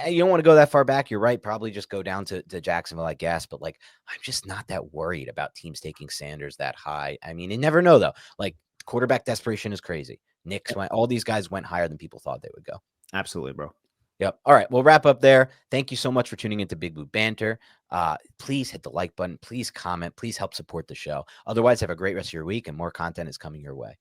Speaker 1: you don't want to go that far back. You're right. Probably just go down to Jacksonville, I guess. But like, I'm just not that worried about teams taking Sanders that high. I mean, you never know though. Like quarterback desperation is crazy. Knicks went, all these guys went higher than people thought they would go.
Speaker 2: Absolutely, bro.
Speaker 1: Yep. All right. We'll wrap up there. Thank you so much for tuning into Big Blue Banter. Please hit the like button. Please comment. Please help support the show. Otherwise, have a great rest of your week and more content is coming your way.